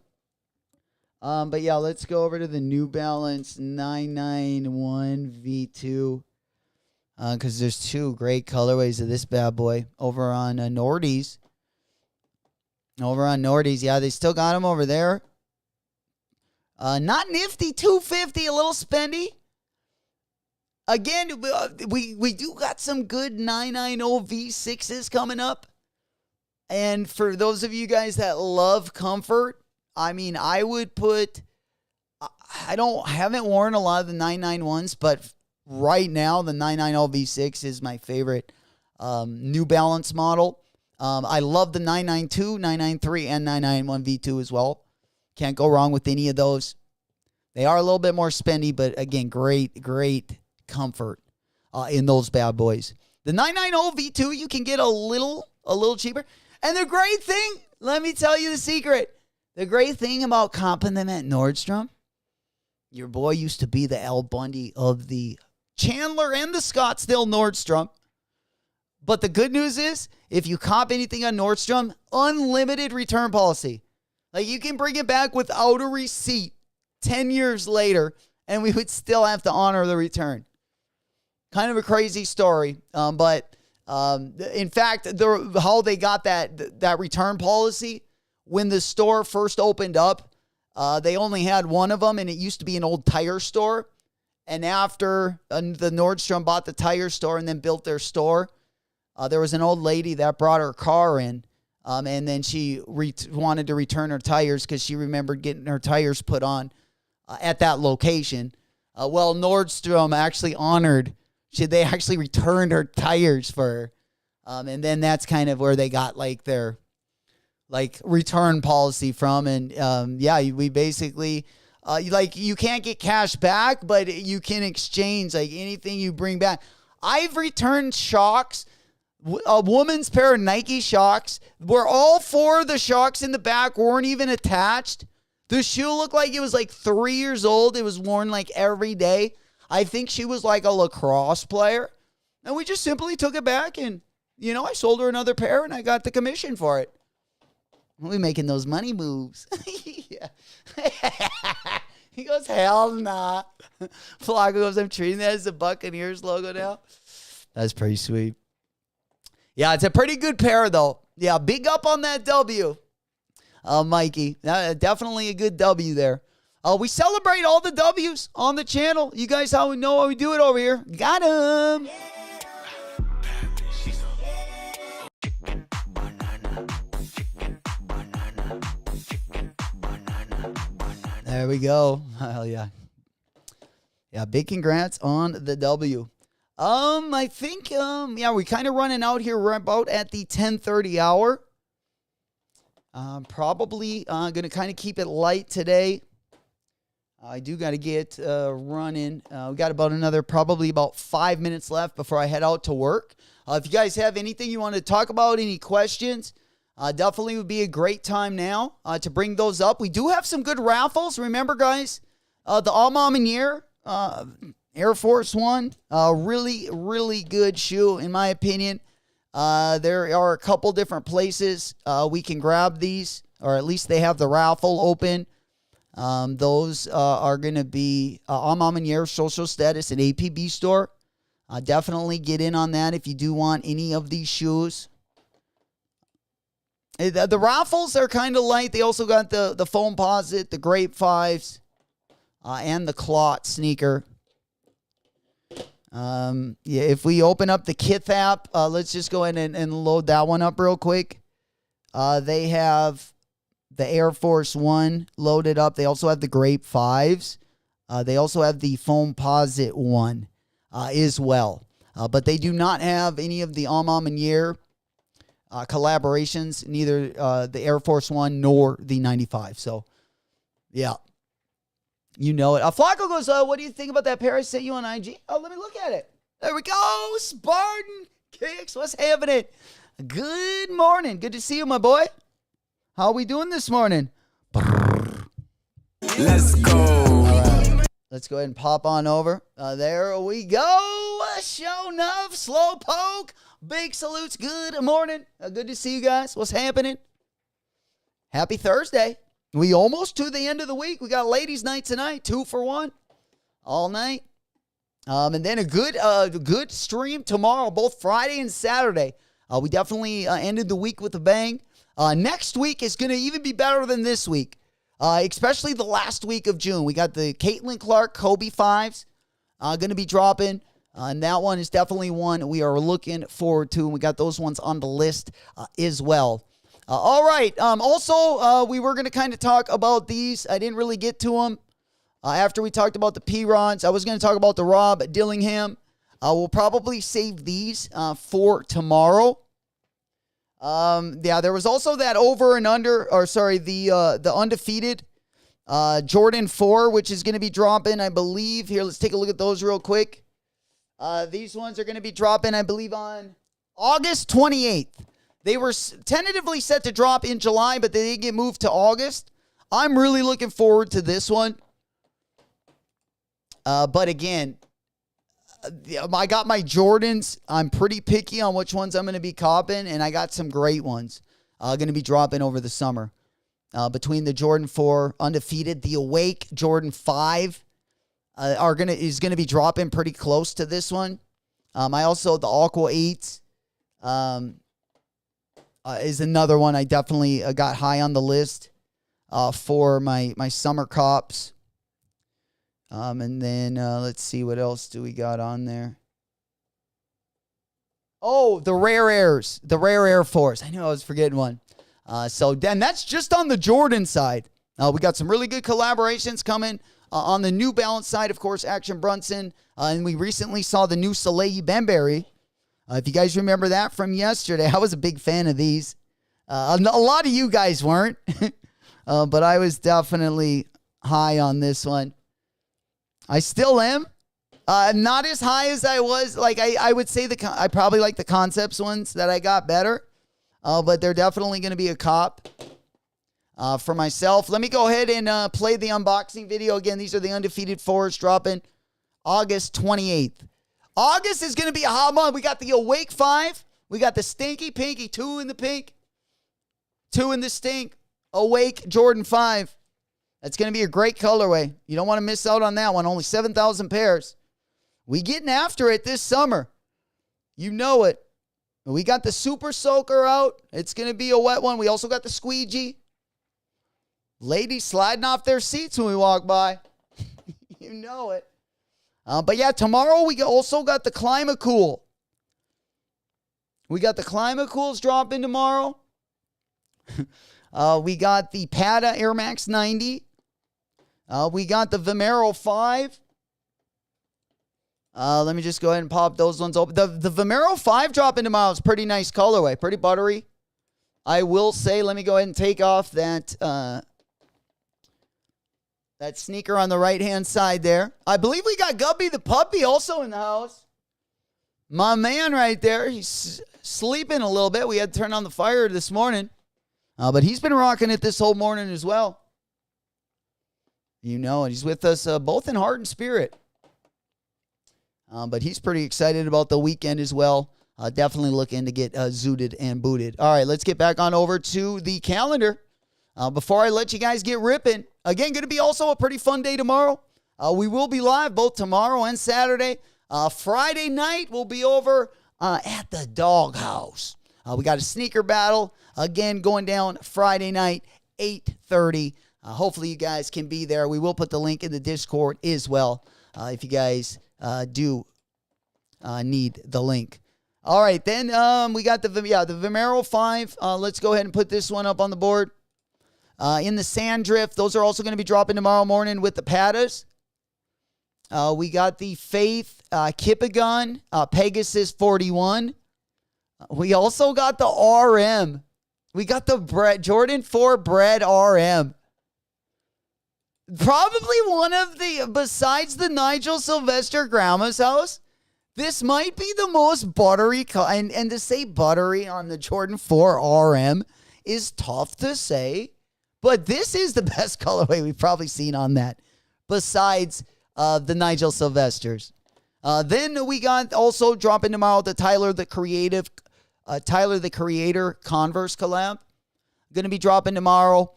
But, yeah, let's go over to the New Balance 991 V2. Because there's two great colorways of this bad boy over on Nordy's. Over on Nordy's. Yeah, they still got them over there. Not nifty, $250, a little spendy. Again, we do got some good 990 V6s coming up. And for those of you guys that love comfort, I mean, I would put... haven't worn a lot of the 991s, but... Right now, the 990 V6 is my favorite New Balance model. I love the 992, 993, and 991 V2 as well. Can't go wrong with any of those. They are a little bit more spendy, but again, great comfort in those bad boys. The 990 V2, you can get a little cheaper. And the great thing, let me tell you the secret. The great thing about comping them at Nordstrom, your boy used to be the Al Bundy of the Chandler and the Scottsdale Nordstrom. But the good news is, if you cop anything on Nordstrom, unlimited return policy. Like, you can bring it back without a receipt 10 years later, and we would still have to honor the return. Kind of a crazy story. But in fact, how they got that return policy, when the store first opened up, they only had one of them, and it used to be an old tire store. And after the Nordstrom bought the tire store and then built their store, there was an old lady that brought her car in, and then she wanted to return her tires because she remembered getting her tires put on at that location. Well, Nordstrom actually they actually returned her tires for her. And then that's kind of where they got like their return policy from. And we basically... you can't get cash back, but you can exchange like anything you bring back. I've returned shocks, a woman's pair of Nike shocks, where all four of the shocks in the back weren't even attached. The shoe looked like it was like 3 years old. It was worn like every day. I think she was like a lacrosse player. And we just simply took it back and, I sold her another pair and I got the commission for it. We're making those money moves. Yeah. He goes, hell nah. Flacco goes, I'm treating that as the Buccaneers logo now. That's pretty sweet. Yeah, it's a pretty good pair, though. Yeah, big up on that W, Mikey. Definitely a good W there. We celebrate all the W's on the channel. You guys know how we do it over here. Got him. There we go. Hell yeah. Yeah, big congrats on the W. I think, we're kind of running out here. We're about at the 10:30 hour. Probably going to kind of keep it light today. I do got to get running. We got probably about 5 minutes left before I head out to work. If you guys have anything you want to talk about, any questions, definitely would be a great time now to bring those up. We do have some good raffles. Remember, guys, the Al-Mamanier Air Force One, really, really good shoe, in my opinion. There are a couple different places we can grab these, or at least they have the raffle open. Those are going to be Al-Mamanier Social Status and APB store. Definitely get in on that if you do want any of these shoes. The raffles are kind of light. They also got the Foamposite, the Grape 5s, and the Clot sneaker. If we open up the Kith app, let's just go ahead and load that one up real quick. They have the Air Force One loaded up. They also have the Grape 5s. They also have the Foamposite one as well. But they do not have any of the Al-Mamanier collaborations, neither the Air Force One nor the 95. So, yeah. You know it. Flacco goes, what do you think about that pair I sent you on IG? Oh, let me look at it. There we go. Spartan Kicks. What's happening? Good morning. Good to see you, my boy. How are we doing this morning? Let's go. All right. Let's go ahead and pop on over. There we go. Show enough. Slow poke. Big salutes. Good morning. Good to see you guys. What's happening? Happy Thursday. We almost to the end of the week. We got ladies' night tonight, 2 for 1, all night, and then a good stream tomorrow, both Friday and Saturday. We definitely ended the week with a bang. Next week is going to even be better than this week, especially the last week of June. We got the Caitlin Clark Kobe 5s going to be dropping, and that one is definitely one we are looking forward to. And we got those ones on the list as well. All right. Also, we were going to kind of talk about these. I didn't really get to them after we talked about the P-Rods. I was going to talk about the Rob Dillingham. We'll probably save these for tomorrow. There was also that over and under, the undefeated Jordan 4, which is going to be dropping, I believe. Here, let's take a look at those real quick. These ones are going to be dropping, I believe, on August 28th. They were tentatively set to drop in July, but they did get moved to August. I'm really looking forward to this one. But again, I got my Jordans. I'm pretty picky on which ones I'm going to be copping, and I got some great ones going to be dropping over the summer. Between the Jordan 4 undefeated, the Awake Jordan 5 is going to be dropping pretty close to this one. I also the Aqua 8s. Is another one I definitely got high on the list for my summer cops. And then let's see, what else do we got on there? Oh, the Rare Airs, the Rare Air Force. I knew I was forgetting one. So then that's just on the Jordan side. We got some really good collaborations coming. On the New Balance side, of course, Action Brunson. And we recently saw the new Soleil Bembury. If you guys remember that from yesterday, I was a big fan of these. A lot of you guys weren't, but I was definitely high on this one. I still am. Not as high as I was. Like I would say I probably like the Concepts ones that I got better, but they're definitely going to be a cop for myself. Let me go ahead and play the unboxing video again. These are the undefeated 4s dropping August 28th. August is going to be a hot month. We got the Awake 5. We got the Stinky Pinky, 2 in the pink, 2 in the stink. Awake Jordan 5. That's going to be a great colorway. You don't want to miss out on that one. Only 7,000 pairs. We getting after it this summer. You know it. We got the Super Soaker out. It's going to be a wet one. We also got the Squeegee. Ladies sliding off their seats when we walk by. You know it. But yeah, tomorrow we also got the Climacool. We got the Climacools dropping tomorrow. We got the Pata Air Max 90. We got the Vomero 5. Let me just go ahead and pop those ones open. The Vomero 5 dropping tomorrow is pretty nice colorway. Pretty buttery. I will say, let me go ahead and take off that that sneaker on the right-hand side there. I believe we got Gubby the puppy also in the house. My man right there. He's sleeping a little bit. We had to turn on the fire this morning. But he's been rocking it this whole morning as well. You know, and he's with us both in heart and spirit. But he's pretty excited about the weekend as well. Definitely looking to get zooted and booted. All right, let's get back on over to the calendar. Before I let you guys get ripping, again, going to be also a pretty fun day tomorrow. We will be live both tomorrow and Saturday. Friday night, we'll be over at the Doghouse. We got a sneaker battle, again, going down Friday night, 8:30. Hopefully you guys can be there. We will put the link in the Discord as well if you guys do need the link. All right, then we got the Vomero 5. Let's go ahead and put this one up on the board. In the Sandrift, those are also going to be dropping tomorrow morning with the Patas. We got the Faith Kippagun Pegasus 41. We also got the RM. We got the Jordan 4 Bread RM. Probably one of the, besides the Nigel Sylvester Grandma's house, this might be the most buttery, and to say buttery on the Jordan 4 RM is tough to say, but this is the best colorway we've probably seen on that, besides the Nigel Sylvesters. Then we got also dropping tomorrow the Tyler the Creator Converse collab. Going to be dropping tomorrow.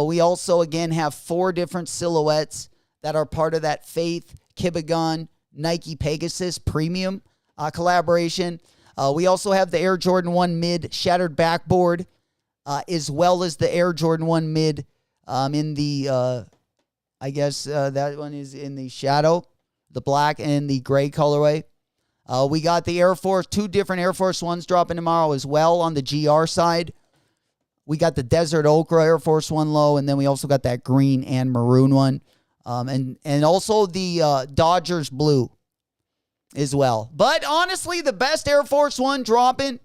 We also, again, have 4 different silhouettes that are part of that Faith Kippagun Nike Pegasus premium collaboration. We also have the Air Jordan 1 Mid Shattered Backboard, as well as the Air Jordan 1 Mid in the, that one is in the shadow, the black and the gray colorway. We got the Air Force, 2 different Air Force Ones dropping tomorrow as well on the GR side. We got the Desert Ochre Air Force One low, and then we also got that green and maroon one. And also the Dodgers blue as well. But honestly, the best Air Force One dropping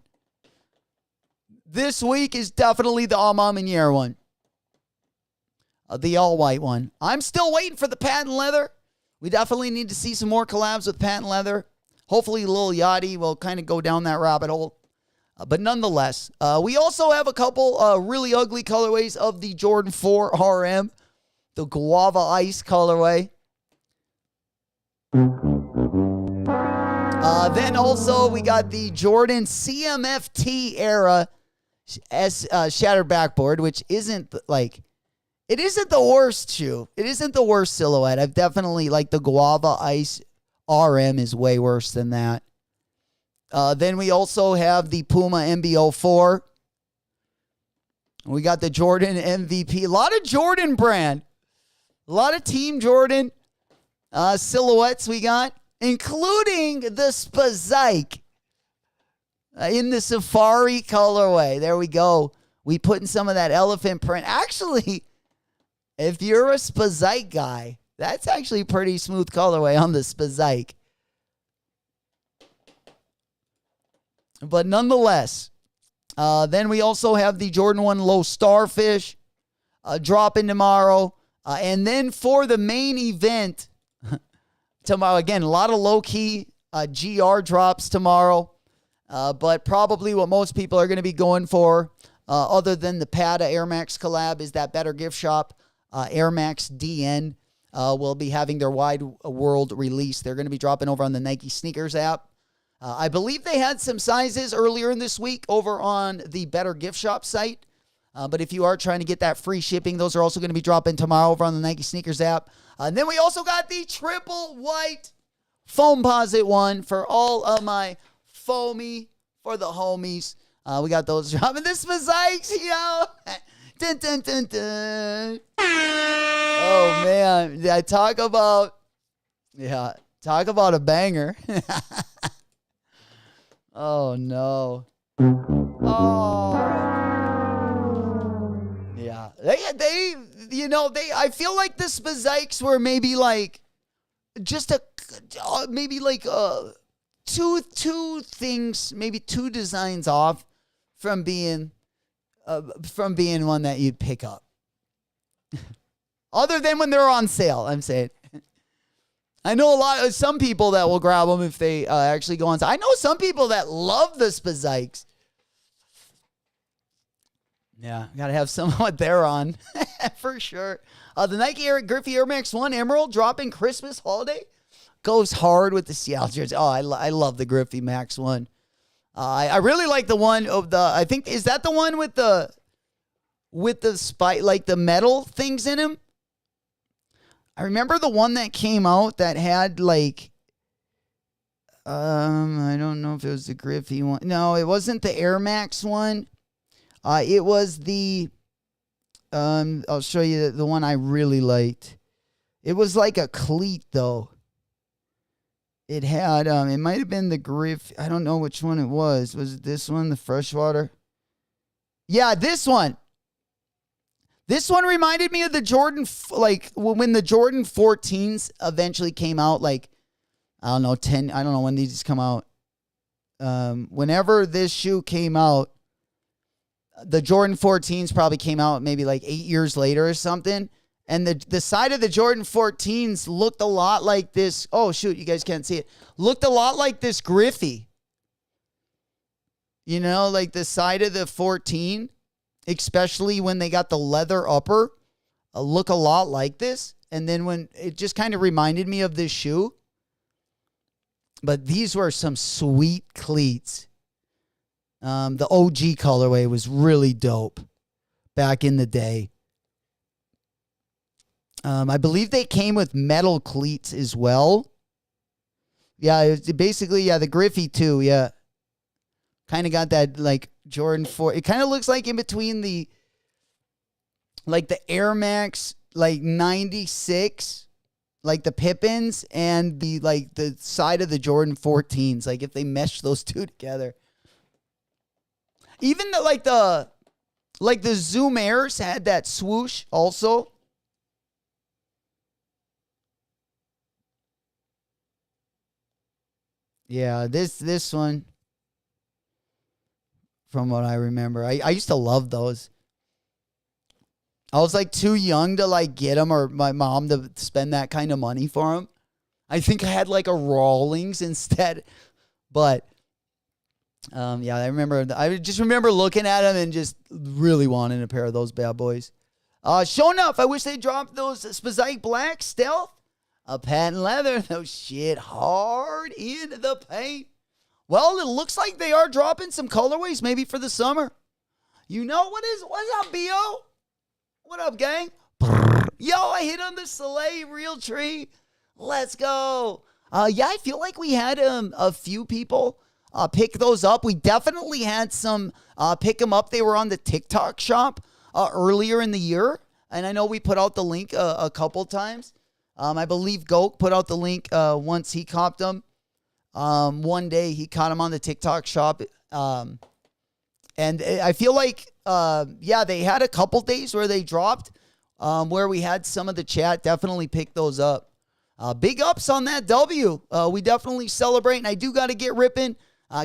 this week is definitely the Amaminier one. The all-white one. I'm still waiting for the patent leather. We definitely need to see some more collabs with patent leather. Hopefully Lil Yachty will kind of go down that rabbit hole. But nonetheless, we also have a couple really ugly colorways of the Jordan 4 RM. The Guava Ice colorway. Then also we got the Jordan CMFT era Shattered Backboard, which isn't like, it isn't the worst shoe. It isn't the worst silhouette. I've definitely, like, the Guava Ice RM is way worse than that. Then we also have the Puma MB04. We got the Jordan MVP. A lot of Jordan brand. A lot of Team Jordan silhouettes we got, including the Spazike in the Safari colorway. There we go. We put in some of that elephant print. Actually, if you're a Spazike guy, that's actually pretty smooth colorway on the Spazike. But nonetheless, then we also have the Jordan 1 Low Starfish dropping tomorrow. And then for the main event tomorrow, again, a lot of low-key GR drops tomorrow. But probably what most people are going to be going for, other than the Pata Air Max collab, is that Better Gift Shop Air Max DN will be having their wide world release. They're going to be dropping over on the Nike Sneakers app. I believe they had some sizes earlier in this week over on the Better Gift Shop site. But if you are trying to get that free shipping, those are also going to be dropping tomorrow over on the Nike Sneakers app. And then we also got the triple white Foamposite one for all of my foamy, for the homies. We got those dropping. This was Ike's, yo. Dun, dun, dun, dun. Oh, man. Yeah, talk about a banger. Oh, no. Oh. Yeah. I feel like the Spazikes were maybe like just two things, maybe two designs off from being one that you'd pick up. Other than when they're on sale, I'm saying. I know some people that will grab them if they actually go on sale. I know some people that love the Spazikes. Yeah, got to have some of what they're on for sure. The Nike Griffey Air Max 1 Emerald dropping Christmas holiday goes hard with the Seattle jersey. Oh, I love the Griffey Max 1. I really like the one of the, I think, is that the one with the spike, like the metal things in him? I remember the one that came out that had like, I don't know if it was the Griffey one. No, it wasn't the Air Max one. It was the, I'll show you the one I really liked. It was like a cleat though. It had, it might have been the Griff. I don't know which one it was. Was it this one, the freshwater? Yeah, this one. This one reminded me of the Jordan, like when the Jordan 14s eventually came out, like, I don't know, I don't know when these come out. Whenever this shoe came out, the Jordan 14s probably came out maybe like 8 years later or something. And the side of the Jordan 14s looked a lot like this. Oh, shoot, you guys can't see it. Looked a lot like this Griffey. You know, like the side of the 14, especially when they got the leather upper, look a lot like this. And then when it just kind of reminded me of this shoe. But these were some sweet cleats. The OG colorway was really dope back in the day. I believe they came with metal cleats as well. Yeah, it's basically, the Griffey too, yeah. Kind of got that, like, Jordan 4. It kind of looks like in between the Air Max, like, 96, like the Pippins, and the side of the Jordan 14s. Like, if they mesh those two together. Even the Zoom Airs had that swoosh also. Yeah, this one, from what I remember, I used to love those. I was like too young to like get them, or my mom to spend that kind of money for them. I think I had like a Rawlings instead, but I just remember looking at them and just really wanting a pair of those bad boys. Sure enough, I wish they dropped those Spazike Black Stealth. A patent leather, no shit, hard in the paint. Well, it looks like they are dropping some colorways maybe for the summer. You know what's up, B.O.? What up, gang? Yo, I hit on the Soleil Realtree. Let's go. I feel like we had a few people pick those up. We definitely had some pick them up. They were on the TikTok shop earlier in the year. And I know we put out the link a couple times. I believe Goke put out the link once he copped them. One day he caught them on the TikTok shop. And I feel like, they had a couple days where they dropped, where we had some of the chat definitely pick those up. Big ups on that W. We definitely celebrate, and I do got to get ripping.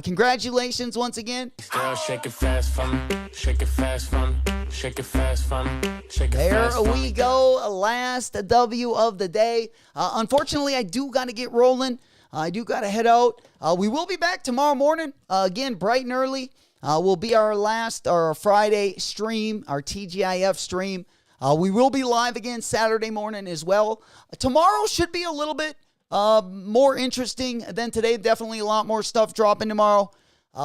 Congratulations once again. Girl, shake it fast for me. Shake it fast for me. Shake it fast for me. Shake it There fast for we me. go. Last W of the day. Unfortunately, I do got to get rolling. I do got to head out. We will be back tomorrow morning. Again, bright and early. Will be our Friday stream, our TGIF stream. We will be live again Saturday morning as well. Tomorrow should be a little bit more interesting than today. Definitely a lot more stuff dropping tomorrow.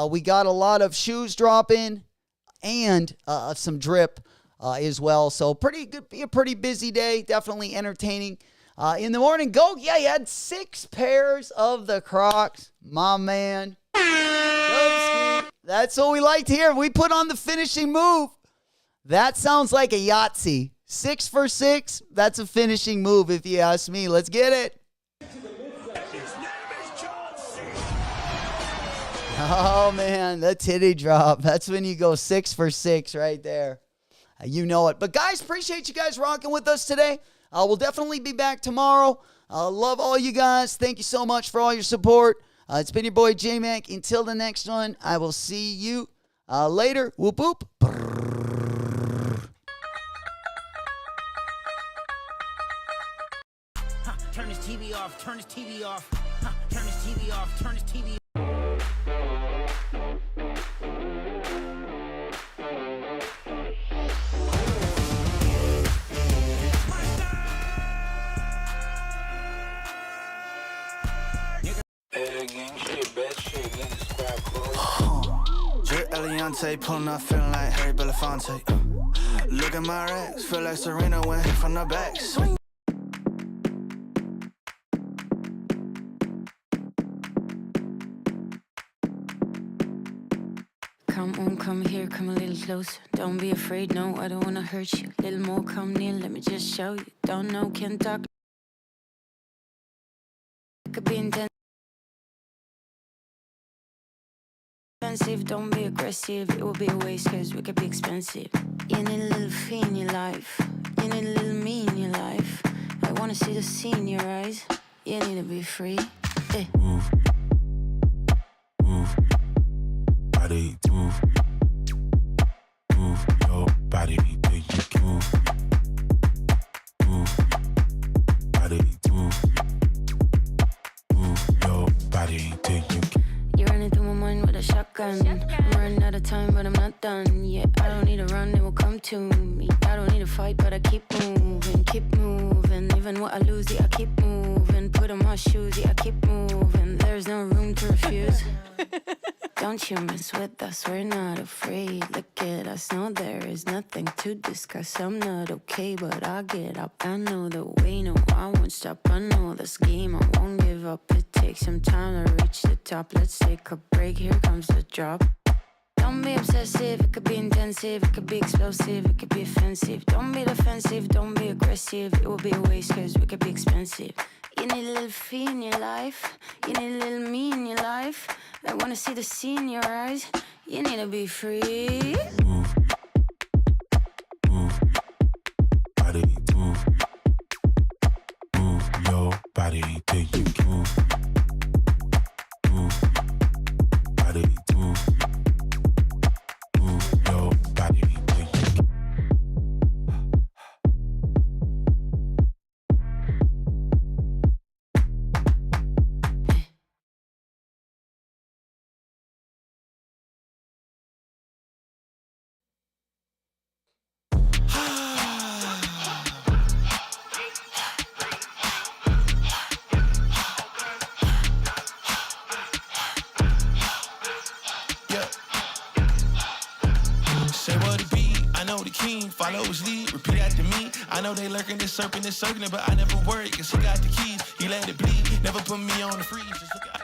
We got a lot of shoes dropping. and some drip as well. So be a pretty busy day. Definitely entertaining. In the morning, you had 6 pairs of the Crocs. My man. That's what we like to hear. We put on the finishing move. That sounds like a Yahtzee. 6 for 6. That's a finishing move if you ask me. Let's get it. Oh, man, the titty drop. That's when you go 6 for 6 right there. You know it. But, guys, appreciate you guys rocking with us today. We'll definitely be back tomorrow. Love all you guys. Thank you so much for all your support. It's been your boy J-Mac. Until the next one, I will see you later. Whoop, whoop. Turn his TV off, turn his TV off. Turn his TV off, turn his TV off. Drip Eliante, pulling up, feeling like Harry Belafonte. Look at my racks, feel like Serena went from the back. Swing. Come on, come here, come a little closer. Don't be afraid, no, I don't wanna hurt you. Little more, come near, let me just show you. Don't know, can't talk. Could be intense. Don't be aggressive, it will be a waste cause we could be expensive. You need a little fee in your life, you need a little me in your life. I wanna see the sea in your eyes, you need to be free. Move, move, body, move, move your body till you can move, move, body, move, move your body till you can. You're running through my mind with a shotgun. I'm running out of time, but I'm not done. Yeah, I don't need to run, it will come to me. I don't need to fight, but I keep moving, keep moving. Even what I lose, yeah, I keep moving. Put on my shoes, yeah, I keep moving. There's no room to refuse. Don't you mess with us, we're not afraid. Look at us, no, there is nothing to discuss. I'm not okay, but I'll get up. I know the way, no, I won't stop. I know this game, I won't give up. It takes some time to reach the top. Let's take a break, here comes the drop. Don't be obsessive, it could be intensive, it could be explosive, it could be offensive. Don't be defensive, don't be aggressive, it will be a waste cause we could be expensive. You need a little fee in your life, you need a little me in your life. I wanna see the sea in your eyes, you need to be free. Move, move, body, move, move your body till you can move, move, body, move, move your body till you can. Say what it be, I know the king, follow his lead, repeat after me. I know they lurking, this serpent is circling, but I never worry, cause he got the keys, he let it bleed, never put me on the freeze, just look at